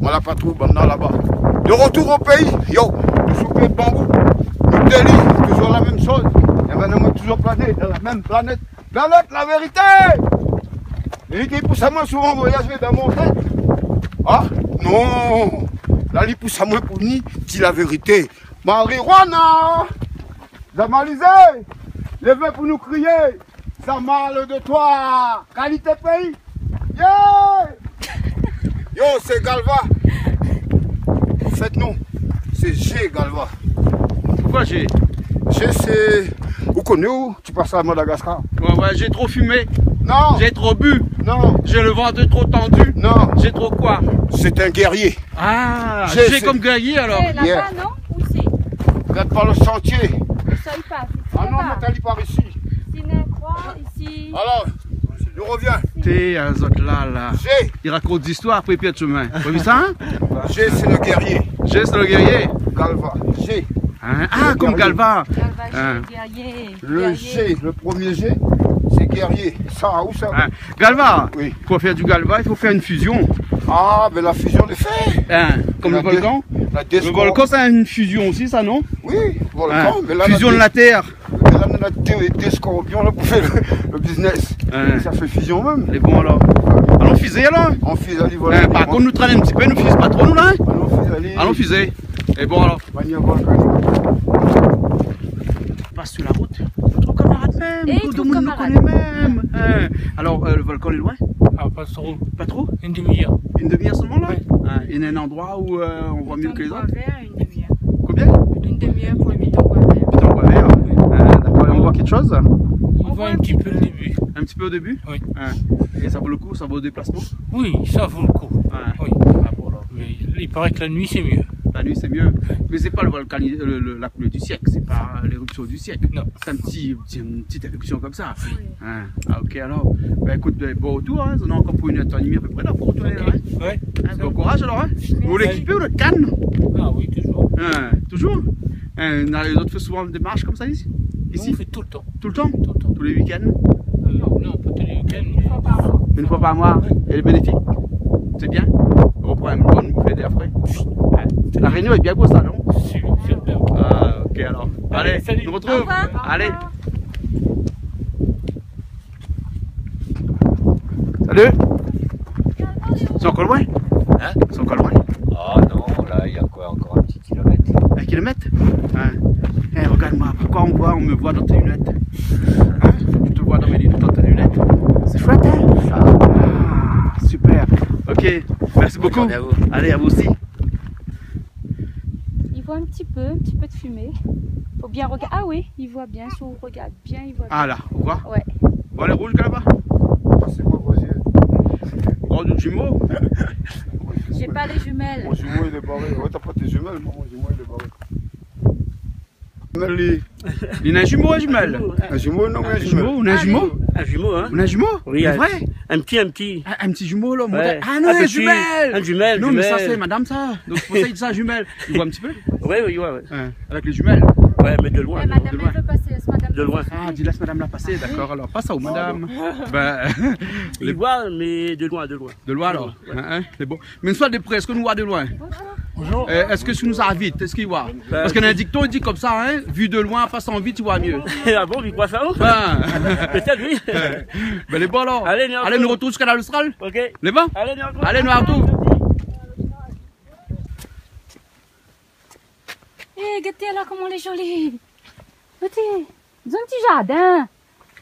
[SPEAKER 3] on l'a pas trouvé bon là-bas. De retour au pays, yo, le souper de bambou, le délit, toujours la même chose. Et maintenant, toujours plané, dans la même planète. Planète, la vérité! Et qui pousse à moi souvent voyager dans mon tête. Ah, non! Là, il pousse à moi pour ni dire la vérité. Marijuana! Zamalisé! Levez pour nous crier! Ça parle de toi! Qualité pays! Yeah! Yo, c'est Galva! Faites-nous! C'est G, Galva!
[SPEAKER 2] Pourquoi G?
[SPEAKER 3] G, c'est. Vous connaissez où? Tu passes à Madagascar?
[SPEAKER 2] Ouais, j'ai trop fumé.
[SPEAKER 3] Non!
[SPEAKER 2] J'ai trop bu.
[SPEAKER 3] Non!
[SPEAKER 2] J'ai le ventre trop tendu.
[SPEAKER 3] Non!
[SPEAKER 2] J'ai trop quoi?
[SPEAKER 3] C'est un guerrier.
[SPEAKER 2] Ah! J'ai comme guerrier alors.
[SPEAKER 1] Là-bas, yeah. Non? Où c'est?
[SPEAKER 3] Regarde par le sentier.
[SPEAKER 1] Le sol passe.
[SPEAKER 3] Ah non, mais t'allais par ici.
[SPEAKER 1] Ici, une croix, ici.
[SPEAKER 3] Alors, je reviens.
[SPEAKER 2] T'es un autre là.
[SPEAKER 3] G.
[SPEAKER 2] Il raconte des histoires après pied de chemin. Vous avez vu ça?
[SPEAKER 3] G, c'est le guerrier.
[SPEAKER 2] G, c'est le guerrier.
[SPEAKER 3] Galva. G.
[SPEAKER 2] Hein? Ah, comme Galva.
[SPEAKER 1] Galva, guerrier.
[SPEAKER 3] Le G, le premier G, c'est guerrier. Ça, où ça?
[SPEAKER 2] Hein? Galva.
[SPEAKER 3] Oui.
[SPEAKER 2] Pour faire du Galva, il faut faire une fusion.
[SPEAKER 3] Ah, mais la fusion est faite.
[SPEAKER 2] Hein? Comme le volcan? Le volcan, c'est une fusion aussi, ça, non?
[SPEAKER 3] Oui, volcan.
[SPEAKER 2] Hein?
[SPEAKER 3] Mais là,
[SPEAKER 2] fusion de la terre.
[SPEAKER 3] Mais là, on a des scorpions là, pour faire le business.
[SPEAKER 2] Hein?
[SPEAKER 3] Ça fait fusion même.
[SPEAKER 2] Et bon alors. allons fuser alors.
[SPEAKER 3] On fuse à l'Ivoire.
[SPEAKER 2] Par contre, nous traînons un petit peu, nous fuse pas trop, nous là. Allons fuser. Et bon alors. On passe sur la route. Notre camarade même. Tout le monde nous connaît même. Alors, le volcan est loin?
[SPEAKER 9] Ah, pas trop.
[SPEAKER 2] Pas trop?
[SPEAKER 9] Une demi-heure.
[SPEAKER 2] Une demi-heure seulement là? Il y a un endroit où on voit mieux que les autres? Combien?
[SPEAKER 13] Une demi-heure pour le bidon bois vert.
[SPEAKER 2] Bidon bois vert. D'accord, et on voit quelque chose?
[SPEAKER 9] On voit un petit peu le début.
[SPEAKER 2] Un petit peu au début?
[SPEAKER 9] Oui.
[SPEAKER 2] Et ça vaut le coup, ça vaut le déplacement?
[SPEAKER 9] Oui, ça vaut le coup. Oui. Mais il paraît que la nuit c'est mieux.
[SPEAKER 2] La nuit c'est mieux. Mais c'est pas le volcan, la coulée du siècle, c'est pas l'éruption du siècle.
[SPEAKER 9] Non.
[SPEAKER 2] C'est une petite éruption comme ça. Oui. Ah ok alors. Ben écoute, bon retour, hein. On a encore pour 1h30 à peu près là pour retourner là.
[SPEAKER 9] Ouais.
[SPEAKER 2] Bon courage alors, hein. Vous voulez équiper ou le canne?
[SPEAKER 9] Ah oui, toujours.
[SPEAKER 2] Toujours? Les autres font souvent des marches comme ça ici?
[SPEAKER 9] Ici on fait tout le temps.
[SPEAKER 2] Tout le temps?
[SPEAKER 9] Tout le temps.
[SPEAKER 2] Tous les week-ends?
[SPEAKER 9] Non, pas tous les week-ends, mais
[SPEAKER 2] une fois par mois. Et le bénéfique? C'est bien? On reprend une bonne bouffée d'air frais. La réunion est bien beau ça, non?
[SPEAKER 9] Super.
[SPEAKER 2] Ah, ok alors. Allez,
[SPEAKER 9] salut.
[SPEAKER 2] on nous retrouve. Allez. Salut. C'est encore loin?
[SPEAKER 14] Hein?
[SPEAKER 2] C'est encore loin?
[SPEAKER 14] Ah non, là il y a quoi, encore un petit kilomètre.
[SPEAKER 2] Un kilomètre? Regarde-moi, pourquoi on me voit dans tes lunettes? Je te vois dans tes lunettes. C'est chouette, hein? Super. Ok, merci beaucoup.
[SPEAKER 14] À vous.
[SPEAKER 2] Allez, à vous aussi.
[SPEAKER 1] Il voit un petit peu de fumée. Faut bien regarder. Ah oui, il voit bien. Si on regarde bien, il voit bien.
[SPEAKER 2] Ah là, on voit?
[SPEAKER 1] Ouais.
[SPEAKER 2] Bon, les rouges là-bas?
[SPEAKER 3] C'est quoi vos yeux?
[SPEAKER 2] Oh, du jumeau?
[SPEAKER 1] J'ai pas les jumelles.
[SPEAKER 3] Mon jumeau il est barré. Ouais, t'as pas tes jumelles, moi, mon jumeau il est barré.
[SPEAKER 2] Il a un jumeau ou un jumelle?
[SPEAKER 3] Un jumeau, non,
[SPEAKER 2] un jumeau. On a un jumeau?
[SPEAKER 15] Un jumeau, hein?
[SPEAKER 2] On a un jumeau?
[SPEAKER 15] Oui,
[SPEAKER 2] c'est vrai?
[SPEAKER 15] Un petit.
[SPEAKER 2] Un petit jumeau là,
[SPEAKER 15] ouais.
[SPEAKER 2] Ah non, un jumelle!
[SPEAKER 15] Un jumelle.
[SPEAKER 2] Non, mais ça c'est madame ça. Donc c'est pour ça qu'il dit ça, jumelle. Il voit un petit peu?
[SPEAKER 15] Oui, oui, oui.
[SPEAKER 2] Avec les jumelles?
[SPEAKER 15] Ouais, mais de loin.
[SPEAKER 1] Madame, elle veut passer, laisse madame.
[SPEAKER 15] De loin.
[SPEAKER 2] Ah, dis laisse madame la passer, d'accord. Alors, passe à où, madame?
[SPEAKER 15] Il voit, mais de loin, de loin.
[SPEAKER 2] De loin alors? C'est bon. Mais une fois de près, est-ce que nous voit de loin? Bonjour. Est-ce que tu nous as vite? Est-ce qu'il voit? Parce qu'il y a un dicton, il dit comme ça, hein, vu de loin, passant vite, tu vois mieux.
[SPEAKER 15] Ah bon, il croit ça? Peut-être, oui.
[SPEAKER 2] Ben les bons alors. Allez, nous retournons jusqu'à la Lustral.
[SPEAKER 15] Ok.
[SPEAKER 2] Les bons? Allez, nous retournons.
[SPEAKER 1] Eh, regardez là comment elle est jolie. Regardez, ils ont un petit jardin.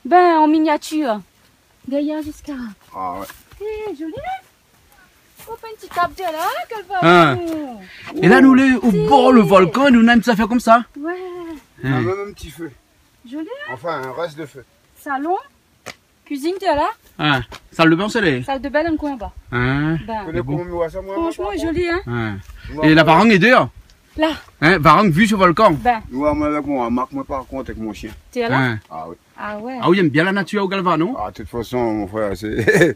[SPEAKER 1] Ben, en miniature. Derrière jusqu'à.
[SPEAKER 3] Ah ouais.
[SPEAKER 1] Eh, joli. Oh, pas une petite table de là, qu'elle va.
[SPEAKER 2] Et là, nous, au bord le volcan, nous, on a une petite affaire comme ça.
[SPEAKER 1] Ouais.
[SPEAKER 3] On a même un petit feu.
[SPEAKER 1] Joli.
[SPEAKER 3] Enfin, un reste de feu.
[SPEAKER 1] Salon. Cuisine, tu es là?
[SPEAKER 2] Salle de bain, c'est les.
[SPEAKER 1] Salle de bain dans le coin bas.
[SPEAKER 3] Ben. Franchement,
[SPEAKER 1] joli, hein?
[SPEAKER 2] Et la varangue est dehors?
[SPEAKER 1] Là.
[SPEAKER 2] Varangue vue sur le volcan?
[SPEAKER 1] Ben.
[SPEAKER 3] Moi, avec moi, moi par contre, avec mon chien.
[SPEAKER 1] Tu es là?
[SPEAKER 3] Ah oui.
[SPEAKER 1] Ah ouais.
[SPEAKER 2] Ah oui, il aime bien la nature au Galva, non?
[SPEAKER 3] Ah, de toute façon, mon frère, c'est.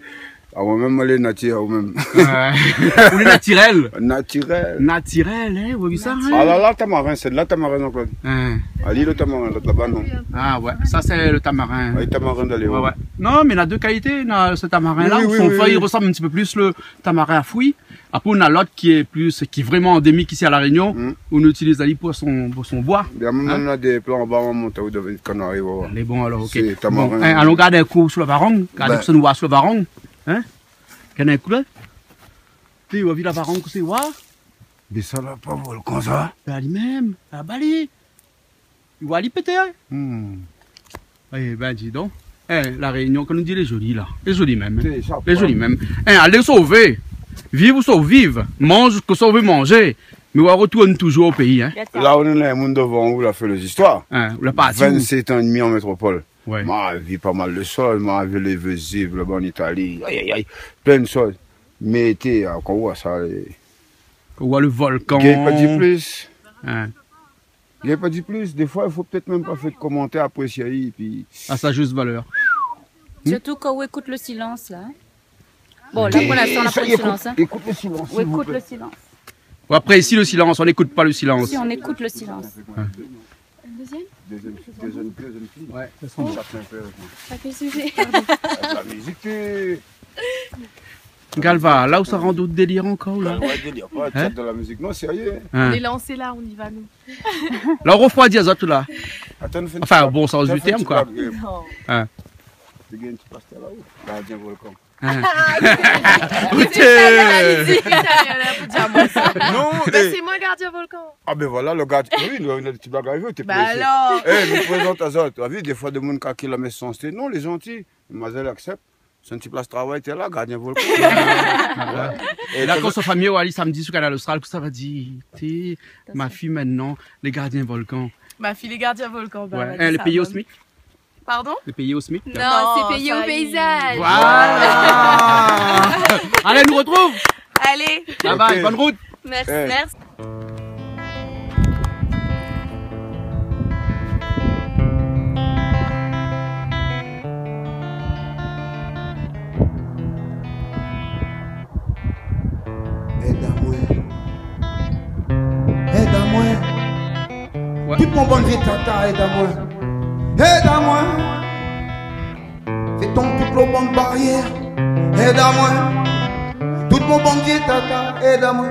[SPEAKER 3] Ah, moi-même, les nature, moi-même.
[SPEAKER 2] Ou les naturels?
[SPEAKER 3] Naturel.
[SPEAKER 2] Naturel, hein? Vous avez vu ça?
[SPEAKER 3] Ah là, le tamarin, c'est de là, tamarin, non, Claude? Ah, l'île, le tamarin, là-bas, non.
[SPEAKER 2] Ah ouais, ça c'est le tamarin.
[SPEAKER 3] Ah, le tamarin d'aller.
[SPEAKER 2] Ouais. Non, mais il a deux qualités. Il a ce tamarin-là, son feuille il ressemble un petit peu plus le tamarin à fouille. Après, on a l'autre qui est vraiment endémique ici à La Réunion, où on utilise Ali pour son bois.
[SPEAKER 3] Bien, on a des plans en bas, on monte au devant de Canaries.
[SPEAKER 2] Les bons alors, ok.
[SPEAKER 3] C'est tamarin.
[SPEAKER 2] Allons garder un coup sur le varangue. Regardez ce nous voit sur le varangue. Hein? Qu'en a un coup là? Tu vois, la varangue, c'est quoi?
[SPEAKER 3] Mais ça n'a pas volcan, ça?
[SPEAKER 2] Ben, lui-même, à Bali. Il voit Ali péter, hein? Eh ben, dis donc. La Réunion, comme on dit, elle est jolie là. Elle est jolie même. Elle est jolie même. Allez sauver. Vivre ou sauve vivre. Mange que sauve manger. Mais on retourne toujours au pays. Hein.
[SPEAKER 3] Là, on est un monde devant où on a fait les histoires.
[SPEAKER 2] On l'a pas
[SPEAKER 3] 27 ans et demi en métropole.
[SPEAKER 2] Ouais.
[SPEAKER 3] Moi, j'ai vu pas mal de choses. Moi, j'ai vu les visibles en Italie. Plein de choses. Mais tu on voit ça.
[SPEAKER 2] On voit le volcan.
[SPEAKER 3] Il n'y a pas dit plus. Il n'y a pas dit plus. Des fois, il faut peut-être même pas faire de commentaires, apprécier. Puis...
[SPEAKER 2] À sa juste valeur.
[SPEAKER 1] Surtout quand on écoute le silence là. Bon, là pour l'instant, on n'a pas le silence.
[SPEAKER 3] Écoute le silence.
[SPEAKER 1] On écoute le silence.
[SPEAKER 2] Après, ici, le silence, on n'écoute pas le silence.
[SPEAKER 1] Si, on écoute le silence.
[SPEAKER 3] Deuxième fille.
[SPEAKER 2] Ouais,
[SPEAKER 3] ça sent un peu.
[SPEAKER 1] À quel sujet?
[SPEAKER 3] La musique, tu.
[SPEAKER 2] Galva, là où ça rend d'autres délires encore là?
[SPEAKER 3] Ouais, délire, pas de la musique, non, sérieux.
[SPEAKER 13] On est lancé là, on y va nous.
[SPEAKER 2] Là, on refroidit les autres là. Enfin, bon sens du terme quoi.
[SPEAKER 3] Tu gagnes, tu passes là-haut. Là, viens volcan. Non,
[SPEAKER 13] c'est moi gardien volcan.
[SPEAKER 3] Ah ben voilà, le gardien. Oui, tu vas arriver, t'es
[SPEAKER 13] Bah alors.
[SPEAKER 3] Eh, nous présente à ça. Tu as vu, des fois, des gens qui la mettent sans cité. Non, les gentils. Mademoiselle accepte. C'est un petit place de travail, t'es là, gardien volcan.
[SPEAKER 2] Et là, quand sa famille est allée samedi sur Canal Austral, ça va dire, ma fille maintenant, les gardiens volcans.
[SPEAKER 13] Ma fille, les gardiens volcan. Bah,
[SPEAKER 2] ouais. Les payés au SMIC.
[SPEAKER 13] Pardon?
[SPEAKER 2] Les payés au SMIC.
[SPEAKER 13] Non, c'est payé au paysage.
[SPEAKER 2] Voilà. Allez, on nous retrouve.
[SPEAKER 13] Allez.
[SPEAKER 2] Bye bye, bonne route.
[SPEAKER 13] Merci, merci.
[SPEAKER 4] Tout mon bon vieux tata, aide-moi. Aide-moi. C'est ton toute le bonne barrière. Aide-moi. Tout mon bon vieux tata, aide-moi.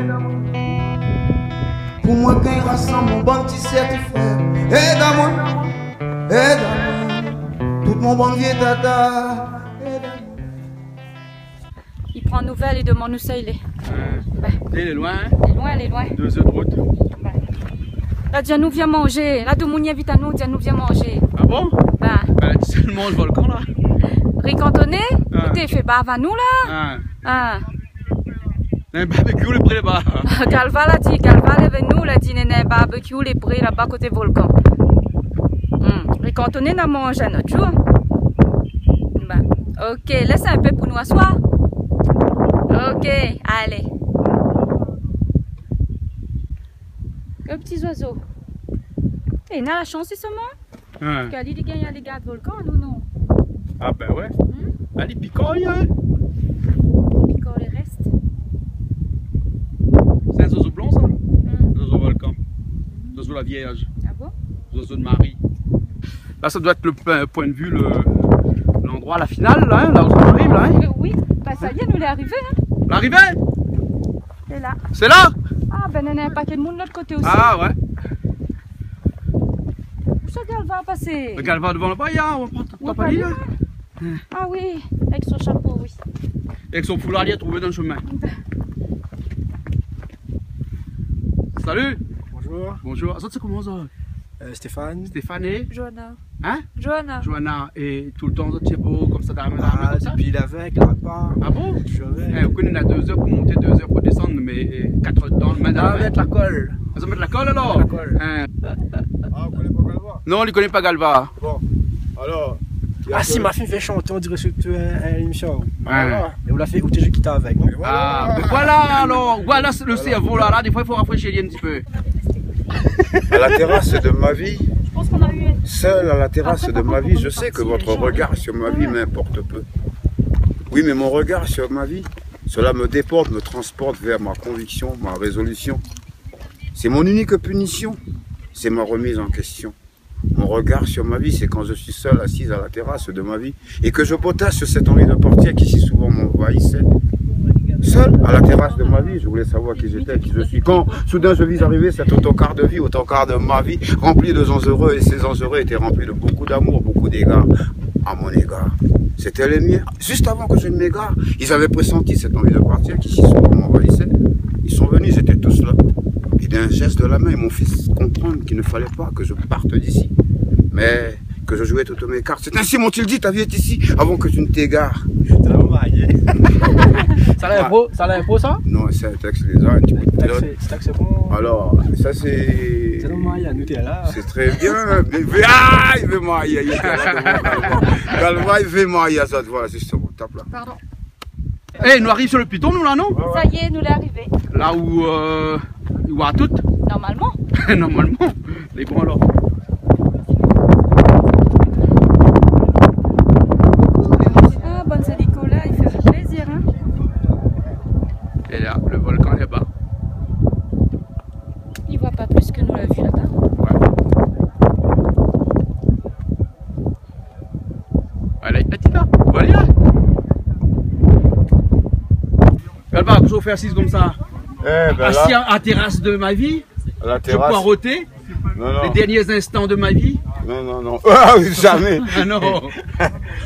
[SPEAKER 4] Pour moi, quand il rassemble mon bon petit certificat. Aide-moi. Aide-moi. Tout mon bon vieux tata.
[SPEAKER 1] Il prend nouvelle et demande où ça il est.
[SPEAKER 2] Il est loin.
[SPEAKER 1] Il est loin, il est loin.
[SPEAKER 2] 2 heures de route.
[SPEAKER 1] Là, Dianou vient manger. Là, Doumounia vite à nous, Dianou vient manger.
[SPEAKER 2] Ah bon?
[SPEAKER 1] Bah.
[SPEAKER 2] Tu sais le mange volcan là?
[SPEAKER 1] Ricantonné? T'es fait bave à nous là?
[SPEAKER 2] Un barbecue les près là-bas.
[SPEAKER 1] Galva l'a dit, Galva est venu, l'a dit, un barbecue les près là-bas côté volcan. Ricantonné n'a mangé un autre jour. Bah. Ok, laisse un peu pour nous asseoir. Ok, allez. Les petits oiseaux. Et il a la chance seulement. Qu'elle dit qu'il y a des gars de volcan, nous non.
[SPEAKER 2] Ah ben ouais. Elle est picoille. Hein?
[SPEAKER 1] Picoille les restes.
[SPEAKER 2] C'est un oiseau blanc ça? Un oiseau volcan. Un oiseau la Vierge.
[SPEAKER 1] Ah bon?
[SPEAKER 2] Un oiseau de Marie. Là ça doit être le point de vue, l'endroit, la finale là, là où on arrive là. Hein?
[SPEAKER 1] Oui, bah ça y est, nous l'est arrivé. Hein?
[SPEAKER 2] L'arrivée?
[SPEAKER 1] C'est là.
[SPEAKER 2] C'est là?
[SPEAKER 1] Ah ben il y a un paquet de monde de l'autre côté aussi.
[SPEAKER 2] Ah ouais.
[SPEAKER 1] Où ça Galva a passé?
[SPEAKER 2] Le Galva devant le baillant, on va pas là.
[SPEAKER 1] Ah oui, avec son chapeau, oui.
[SPEAKER 2] Avec son foulard, il a trouvé dans le chemin. Salut.
[SPEAKER 11] Bonjour.
[SPEAKER 2] Bonjour. Ça c'est comment ça?
[SPEAKER 11] Stéphane.
[SPEAKER 2] Stéphane et?
[SPEAKER 1] Johanna.
[SPEAKER 2] Hein?
[SPEAKER 1] Johanna.
[SPEAKER 2] Johanna. Et tout le temps, ça c'est beau comme ça dans
[SPEAKER 11] la depuis la veille, là pas.
[SPEAKER 2] Ah bon? Vous connaissez, on a 2 heures pour monter, 2 heures pour descendre, mais 4 heures de temps le matin.
[SPEAKER 11] Ah, mettre la colle.
[SPEAKER 2] Ça va mettre la colle alors?
[SPEAKER 11] La colle.
[SPEAKER 2] Hein?
[SPEAKER 3] Ah, vous connaissez pas Galva?
[SPEAKER 2] Non, on ne connaît pas Galva.
[SPEAKER 3] Bon, alors.
[SPEAKER 11] Ah si, ma fille fait chanter, on dirait que tu es une émission.
[SPEAKER 2] Voilà.
[SPEAKER 11] Et vous l'a fait écouter, je quitte avec, non?
[SPEAKER 2] Ah, voilà alors, voilà le cerveau là, des fois il faut rafraîchir un petit peu.
[SPEAKER 3] À la terrasse de ma vie, seul à la terrasse de ma vie, je sais que votre regard sur ma vie m'importe peu. Oui, mais mon regard sur ma vie, cela me déporte, me transporte vers ma conviction, ma résolution. C'est mon unique punition, c'est ma remise en question. Mon regard sur ma vie, c'est quand je suis seul, assise à la terrasse de ma vie, et que je potasse sur cette envie de partir qui si souvent m'envahissait. Seul à la terrasse de ma vie, je voulais savoir qui j'étais, qui je suis. Quand soudain je vis arriver cet autocar de vie, autocar de ma vie, rempli de gens heureux, et ces gens heureux étaient remplis de beaucoup d'amour, beaucoup d'égards à mon égard. C'était les miens. Juste avant que je ne m'égare, ils avaient pressenti cette envie de partir qui si souvent m'envahissait. Ils sont venus, ils étaient tous là. Et d'un geste de la main, ils m'ont fait comprendre qu'il ne fallait pas que je parte d'ici, mais que je jouais toutes mes cartes. C'est ainsi m'ont-ils dit, ta vie est ici, avant que tu ne t'égares.
[SPEAKER 11] Ça l'a impôt ça?
[SPEAKER 3] Non, c'est un texte des uns, un petit peu de pilote.
[SPEAKER 11] C'est bon.
[SPEAKER 3] Alors, ça c'est...
[SPEAKER 11] C'est le Maya, nous t'es là.
[SPEAKER 3] C'est très bien. Ah, il veut Maya, il était là devant Galva, il veut Maya, ça te voit, c'est sur mon tape là.
[SPEAKER 1] Pardon.
[SPEAKER 2] Eh, nous arrive sur le piton, nous là, non?
[SPEAKER 1] Ça y est, nous l'est arrivé.
[SPEAKER 2] Là où à toutes?
[SPEAKER 1] Normalement.
[SPEAKER 2] Normalement. Les bons alors.
[SPEAKER 1] Ah, bonne Salico là, il fait plaisir, hein.
[SPEAKER 2] Et là, le volcan est bas.
[SPEAKER 1] Il voit pas plus que nous l'a vu là-bas.
[SPEAKER 2] Elle est petite là. Voilà. Galva, toujours faire assise comme ça.
[SPEAKER 3] Eh ben
[SPEAKER 2] assis à la terrasse de ma vie.
[SPEAKER 3] À la
[SPEAKER 2] je
[SPEAKER 3] terrasse.
[SPEAKER 2] poireautais. Les derniers instants de ma vie?
[SPEAKER 3] Non. Jamais.
[SPEAKER 2] Ah non.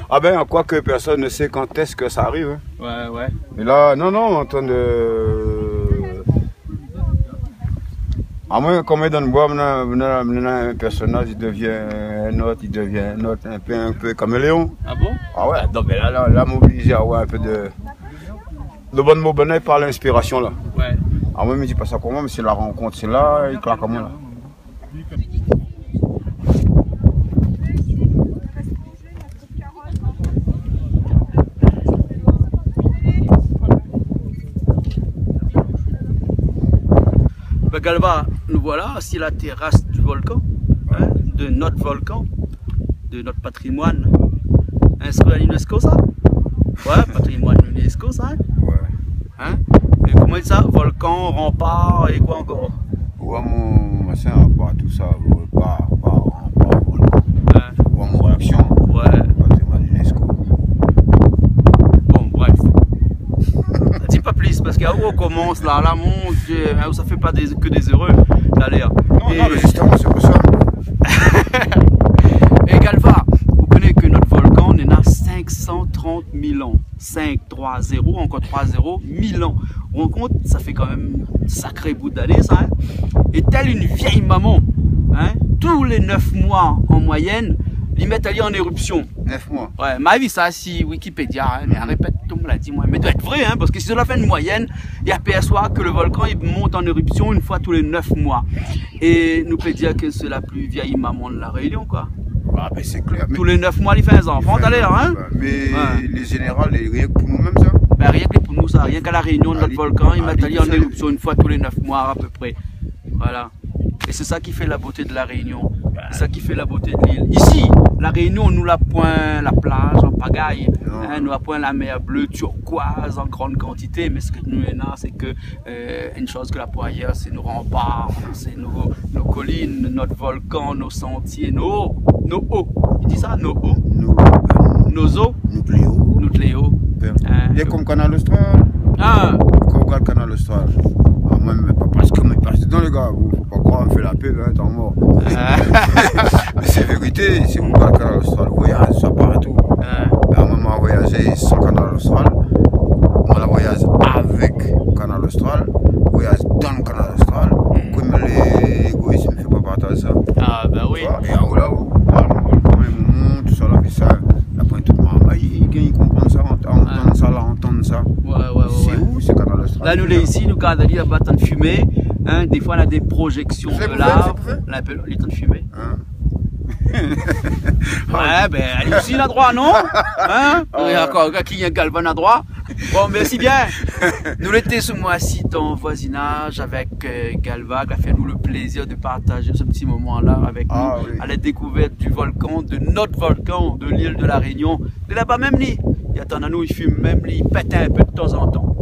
[SPEAKER 3] Ah ben, quoi que personne ne sait quand est-ce que ça arrive.
[SPEAKER 2] Hein. Ouais.
[SPEAKER 3] Mais là, non, on entend de... À moins qu'on me donne bois, un personnage, il devient un autre, un peu comme un Léon.
[SPEAKER 2] Ah bon?
[SPEAKER 3] Ah ouais, donc là, m'obliger à avoir un peu de bonne mots bonnet par l'inspiration là.
[SPEAKER 2] Ouais.
[SPEAKER 3] Ah moi, il me dit pas ça comment, mais c'est la rencontre, c'est là, il claque à moi là.
[SPEAKER 2] Ben Galva, nous voilà sur la terrasse du volcan, hein, de notre volcan, de notre patrimoine. Inscrit à l'UNESCO ça? Ouais, patrimoine UNESCO ça?
[SPEAKER 3] Ouais.
[SPEAKER 2] Hein? Et comment il dit ça? Volcan, rempart et quoi encore?
[SPEAKER 3] Ouais, mon machin, rapport à tout ça, pas volcan.
[SPEAKER 2] Hein?
[SPEAKER 3] Ouais, mon réaction.
[SPEAKER 2] Ouais.
[SPEAKER 3] Patrimoine UNESCO.
[SPEAKER 2] Bon, bref. Dis pas plus, parce qu'à où on commence là, mon Dieu, ça fait pas que des heureux d'aller.
[SPEAKER 3] Non, mais justement, c'est pour ça.
[SPEAKER 2] Et Galva, vous connaissez que notre volcan est à 530 000 ans. 5, 3, 0, encore 3, 0, 1000 ans. On compte, ça fait quand même un sacré bout d'année, ça. Hein? Et telle une vieille maman, hein, tous les 9 mois en moyenne, ils mettent à aller en éruption.
[SPEAKER 3] 9 mois.
[SPEAKER 2] Ouais, ma vie, ça, si Wikipédia, hein, mais répète, tout le monde l'a dit, moi, mais doit être vrai, hein, parce que si on a fait une moyenne, il aperçoit que le volcan, il monte en éruption une fois tous les 9 mois. Et nous peut dire que c'est la plus vieille maman de la Réunion, quoi.
[SPEAKER 3] Ah, ben c'est clair.
[SPEAKER 2] Tous les 9 mois, il fait un enfant, d'ailleurs, hein.
[SPEAKER 3] Mais les générales, rien que pour nous-mêmes, ça?
[SPEAKER 2] Ben, rien que pour nous, ça, rien qu'à la Réunion de notre volcan, ils mettent à aller en éruption une fois tous les 9 mois, à peu près. Voilà. Et c'est ça qui fait la beauté de la Réunion. C'est ça qui fait la beauté de l'île. Ici, la Réunion, nous la point la plage en pagaille, hein, nous la point la mer bleue turquoise en grande quantité, mais ce que nous avons, c'est que une chose que la point ailleurs, c'est nos remparts, c'est nos collines, notre volcan, nos sentiers, nos hauts. Il dit ça, nos hauts. Nos eaux. Nucléo.
[SPEAKER 3] Et comme Canal Austral.
[SPEAKER 2] Ah.
[SPEAKER 3] Comme Canal Austral. Moi, mais pas parce que dans les gars, faut pas croire, on fait la pub, hein, t'es mort. Mais c'est vérité, c'est mon Canal Austral, voyage, ça part tout. Ben, moi, on voyagé sans Canal Austral, on la voyage avec Canal Austral, voyage dans le Canal Austral, comme les égoïstes ne me fait pas partager ça.
[SPEAKER 2] Ah, ben oui.
[SPEAKER 3] Et à là où, quand même, tout ça, la vie, ça, la pointe toute ma ils comprennent ça, entendent ça.
[SPEAKER 2] Ouais.
[SPEAKER 3] C'est où, c'est Canal Austral?
[SPEAKER 2] Là, nous, ici, nous, quand on a dit, on de fumer, hein, des fois, on a des projections de l'arbre. On appelle les temps de fumer. Ouais, ben, allez aussi, là, droit, non? Hein? Il y a encore un qui est Galvan à droit. Bon, merci bien. Nous l'étions ce mois-ci en voisinage avec Galva, qui a fait nous le plaisir de partager ce petit moment-là avec nous, à la découverte du volcan, de notre volcan, de l'île de la Réunion. De là-bas, même lui, il attend à nous, il fume, même lui, il pète un peu de temps en temps.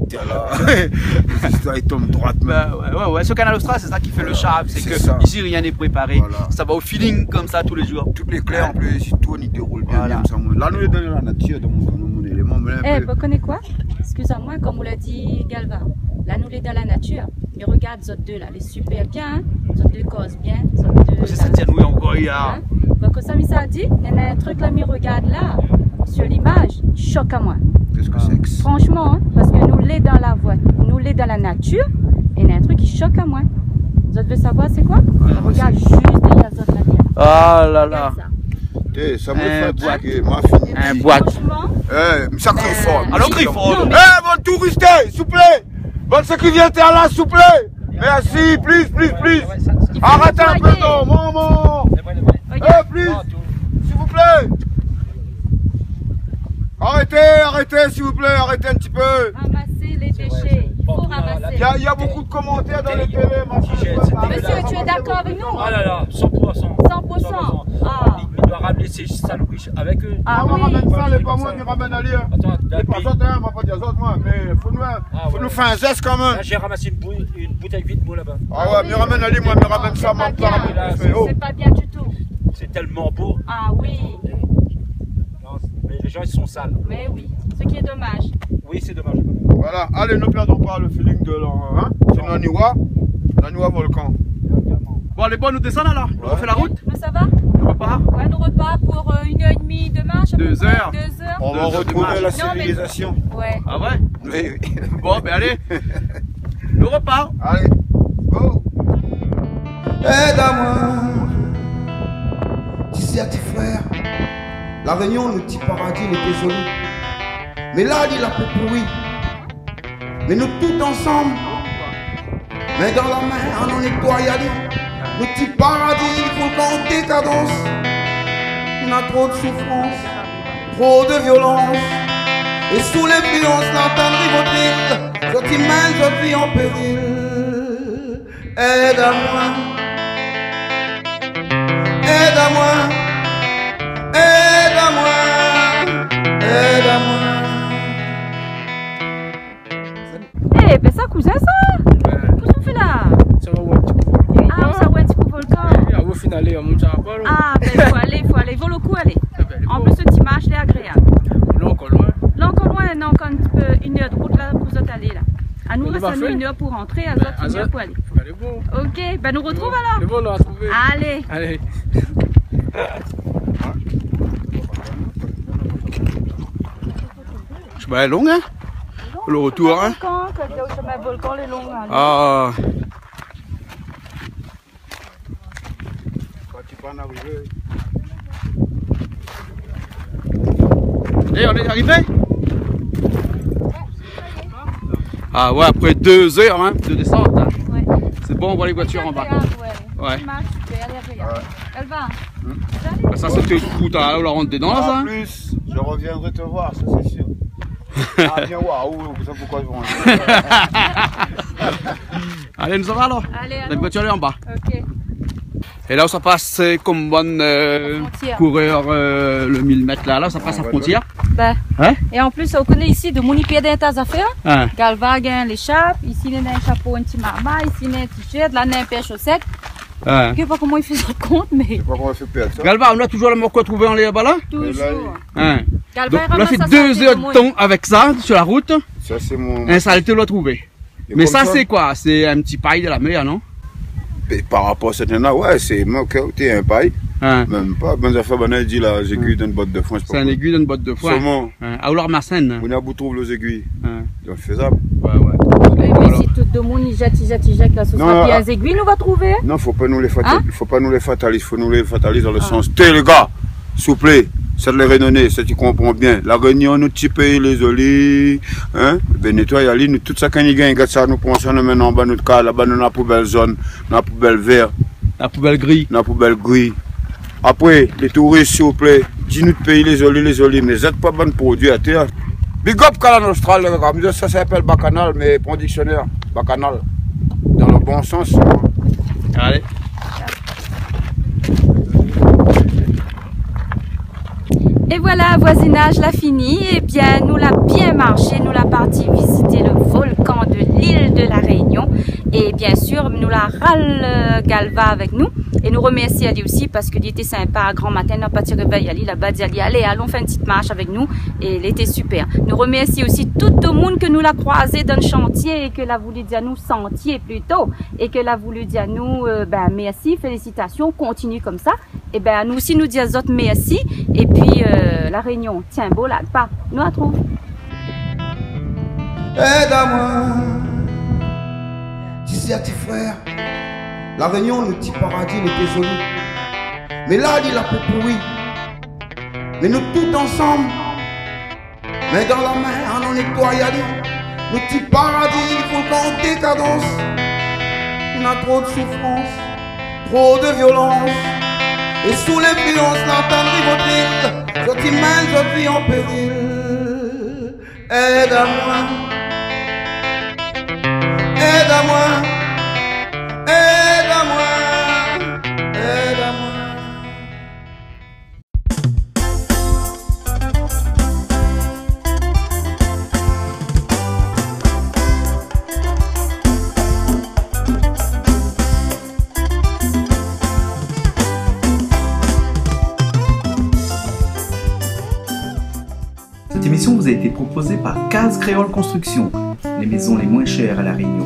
[SPEAKER 3] Il tombe droite,
[SPEAKER 2] même. Ouais, ce Canal Austral, c'est ça qui fait le charme, c'est que ça. Ici, rien n'est préparé. Voilà. Ça va au feeling comme ça tous les jours.
[SPEAKER 3] Toutes les clairs, en plus, si tout il déroule bien. Voilà. Là, nous, dans la nature, dans mon élément.
[SPEAKER 1] Vous connaissez quoi? Excusez-moi, comme on l'a dit Galva, là, nous, les dans la nature. Mais regarde, les autres deux, là, les super bien, hein? Les autres deux causent bien.
[SPEAKER 2] C'est ça, tiens, nous, encore, il y a.
[SPEAKER 1] Donc, comme ça, ça a dit, il y a un truc là, mais regarde là, sur l'image, choque à moi.
[SPEAKER 3] Qu'est-ce que c'est que ça?
[SPEAKER 1] Franchement, hein, parce que nous, les dans la voie, nous, les dans la nature, et il y a un truc qui choque à moi. Vous autres veulez savoir, c'est quoi? Regarde juste derrière les autres là.
[SPEAKER 2] Ah là là.
[SPEAKER 3] Ça me fatigue, ma fille.
[SPEAKER 2] Un boîte.
[SPEAKER 3] Sacré fort.
[SPEAKER 2] Alors, Griffon.
[SPEAKER 3] Bon touriste, s'il vous plaît. Bonne sécurité là, s'il vous plaît. Merci, please. Arrêtez un peu, non, maman. Please, s'il vous plaît. Arrêtez, s'il vous plaît, arrêtez un petit peu.
[SPEAKER 1] Ramasser les déchets, il faut ramasser.
[SPEAKER 3] Il y a beaucoup de commentaires dans les télé, ma fille.
[SPEAKER 1] Monsieur, tu es d'accord avec nous?
[SPEAKER 15] Ah là là, 100%.
[SPEAKER 1] 100%. Ah.
[SPEAKER 15] Il doit ramener ses saloperies avec eux.
[SPEAKER 3] Ah oui. Ramène ça, les pas moi, il ramène à lire. Attends, les pas autres, on va pas dire autres, moi, mais faut nous faire un geste quand même.
[SPEAKER 15] J'ai ramassé une bouteille vide, moi, là-bas.
[SPEAKER 3] Ah ouais, mais ramène à lire, moi, mais ramène ça, moi, pas ramène.
[SPEAKER 1] C'est pas bien du tout.
[SPEAKER 15] C'est tellement beau.
[SPEAKER 1] Ah oui.
[SPEAKER 15] Mais les gens, ils sont sales.
[SPEAKER 1] Mais oui, ce qui est dommage.
[SPEAKER 15] Oui, c'est dommage.
[SPEAKER 3] Voilà, allez, ne perdons pas le feeling de c'est Naniwa volcan.
[SPEAKER 2] Bon, allez, bon, nous descendons alors. On refait la route.
[SPEAKER 1] Ça va?
[SPEAKER 2] On repart.
[SPEAKER 1] Ouais, nous repart pour 1h30 de marche.
[SPEAKER 2] 2 heures.
[SPEAKER 1] 2 heures.
[SPEAKER 3] On va retrouver la civilisation.
[SPEAKER 1] Ouais.
[SPEAKER 2] Ah ouais?
[SPEAKER 3] Oui.
[SPEAKER 2] Bon, ben allez. Nous repart.
[SPEAKER 3] Allez, go.
[SPEAKER 4] Aide-moi, dis à tes frères, la Réunion, le petit paradis, il était joli. Mais là, il a peu pourri. Mais nous tous ensemble, mais dans la mer, on nettoie y aller. Le petit paradis, il faut le compter cadence. Il y a trop de souffrance, trop de violence. Et sous l'influence, l'entendre votre île, je t'y mène, je vis en péril. Aide-moi, aide-moi, aide-moi, aide-moi.
[SPEAKER 1] Eh, ben ça, cousin, ça! Qu'est-ce qu'on fait là?
[SPEAKER 9] Ça va, ouais, tu peux volcan.
[SPEAKER 1] Ah, ça va, un petit coup volcan.
[SPEAKER 9] Ah, vous finalez, on ça va pas, là.
[SPEAKER 1] Ah, ben il faut aller, vaut le coup, aller. En plus, le petit marche, il est agréable.
[SPEAKER 9] Là, encore loin.
[SPEAKER 1] Là, encore loin, non, encore un petit peu, 1 heure de route là pour vous autres aller là. À nous,
[SPEAKER 9] On
[SPEAKER 1] reste
[SPEAKER 9] va
[SPEAKER 1] à nous
[SPEAKER 9] faire.
[SPEAKER 1] 1 heure pour rentrer, à d'autres 1 heure pour aller.
[SPEAKER 9] Allez, bon.
[SPEAKER 1] Ok, ben nous retrouve alors.
[SPEAKER 9] C'est bon, on va trouver.
[SPEAKER 1] Allez.
[SPEAKER 9] Allez.
[SPEAKER 2] Le chemin est long, hein? Le retour, hein?
[SPEAKER 1] Quand le chemin volcan, les longs.
[SPEAKER 2] Ah.
[SPEAKER 3] Quand tu peux en arriver.
[SPEAKER 2] Et on est arrivé? Ah ouais, après 2 heures hein, de descente. Hein.
[SPEAKER 1] Ouais.
[SPEAKER 2] C'est bon, on voit les voitures en bas.
[SPEAKER 1] Ouais.
[SPEAKER 2] Ouais.
[SPEAKER 1] Super, elle est agréable. Elle va.
[SPEAKER 2] Bah, ça c'était tout à l'heure, on rentre dedans là, ça.
[SPEAKER 3] En plus, je reviendrai te voir, ça c'est sûr. Ah bien, waouh, vous savez pourquoi je rentre.
[SPEAKER 2] Allez, nous en va alors.
[SPEAKER 1] Allez,
[SPEAKER 2] La voiture elle est en bas.
[SPEAKER 1] Ok.
[SPEAKER 2] Et là où ça passe, c'est comme bonne coureur le 1000 mètres là, ça passe à frontière.
[SPEAKER 1] Ben.
[SPEAKER 2] Hein?
[SPEAKER 1] Et en plus, on connaît ici de Mounipied des tas affaires.
[SPEAKER 2] Hein?
[SPEAKER 1] Galva a l'échappe, ici il y a un chapeau, un petit marma, ici il y a un t-shirt, là il y a un paire chaussette.
[SPEAKER 2] Hein?
[SPEAKER 1] Je ne sais pas comment il fait ça compte, mais.
[SPEAKER 3] Je sais pas comment il fait perdre ça.
[SPEAKER 2] Galva, on a toujours la quoi trouver en là-bas là?
[SPEAKER 1] Toujours.
[SPEAKER 2] Hein?
[SPEAKER 1] Galva,
[SPEAKER 2] Donc, là, fait 2 heures de temps avec ça sur la route.
[SPEAKER 3] Ça, c'est mon.
[SPEAKER 2] Un saleté l'a trouvé.
[SPEAKER 3] Et
[SPEAKER 2] Mais
[SPEAKER 3] comme
[SPEAKER 2] ça, c'est quoi? C'est un petit paille de la mer, non?
[SPEAKER 3] Et par rapport à cette année-là, ouais, c'est moi qui ai un paille.
[SPEAKER 2] Hein?
[SPEAKER 3] Même pas. Ben, ça fait, ben, dit les aiguilles d'une botte de foin.
[SPEAKER 2] C'est un aiguille d'une botte de foin.
[SPEAKER 3] Comment?
[SPEAKER 2] Hein? À Oulard Massène.
[SPEAKER 3] On a beau trouver les aiguilles.
[SPEAKER 2] Hein?
[SPEAKER 3] C'est faisable.
[SPEAKER 2] Ouais, ouais.
[SPEAKER 1] Oui, mais si tout le monde il jette, là, ce sera puis les aiguilles, nous va trouver.
[SPEAKER 3] Non, faut pas nous les
[SPEAKER 1] Hein?
[SPEAKER 3] faut pas nous les fataliser. Faut nous les fataliser dans le sens. T'es les gars, s'il vous plaît. C'est de les réunionner, ça tu comprends bien. La réunion, nous petit pays, les olis, hein, ben nettoyer ali, nous tout ça quand il gagne, ça nous pensons maintenant en bas notre cas, là-bas dans la poubelle jaune, dans la poubelle verte,
[SPEAKER 2] la poubelle gris,
[SPEAKER 3] dans la poubelle gris. Après, les touristes, s'il vous plaît, dis-nous de payer les olis, mais vous n'êtes pas bon produit à terre. Big up Calan Austral, les gars, ça s'appelle Bacchanal, mais pour un dictionnaire, Bacchanal, dans le bon sens.
[SPEAKER 2] Allez.
[SPEAKER 1] Et voilà, voisinage l'a fini. Et bien, nous l'a bien marché. Nous l'a parti visiter le volcan de l'île de la Réunion. Et bien sûr, nous l'a râle Galva avec nous. Et nous remercie Ali aussi parce qu'il était sympa. Grand matin, on n'a pas tiré réveil Ali là-bas. Dit Ali, allez, allons faire une petite marche avec nous. Et il était super. Nous remercie aussi tout le monde que nous l'a croisé dans le chantier et que l'a voulu dire à nous sentier plutôt. Et que l'a voulu dire à nous, ben, merci, félicitations, continue comme ça. Et ben, nous aussi, nous disons merci. Et puis, la Réunion, tiens, beau là, pas, nous la trouve.
[SPEAKER 4] Aide-moi, dis à tes frères, la Réunion, le petit paradis, il était joli. Mais là, il a peu pourri. Mais nous tous ensemble, mais dans la mer, on nettoie y aller. Le petit paradis, il faut le compter cadence. Il y a trop de souffrance, trop de violence. Et sous l'influence, l'entendre votre île, je t'y mène, je vis en péril. Aide-moi, aide-moi, aide-moi, aide-moi.
[SPEAKER 16] Cette émission vous a été proposée par Case Créole Construction, les maisons les moins chères à La Réunion.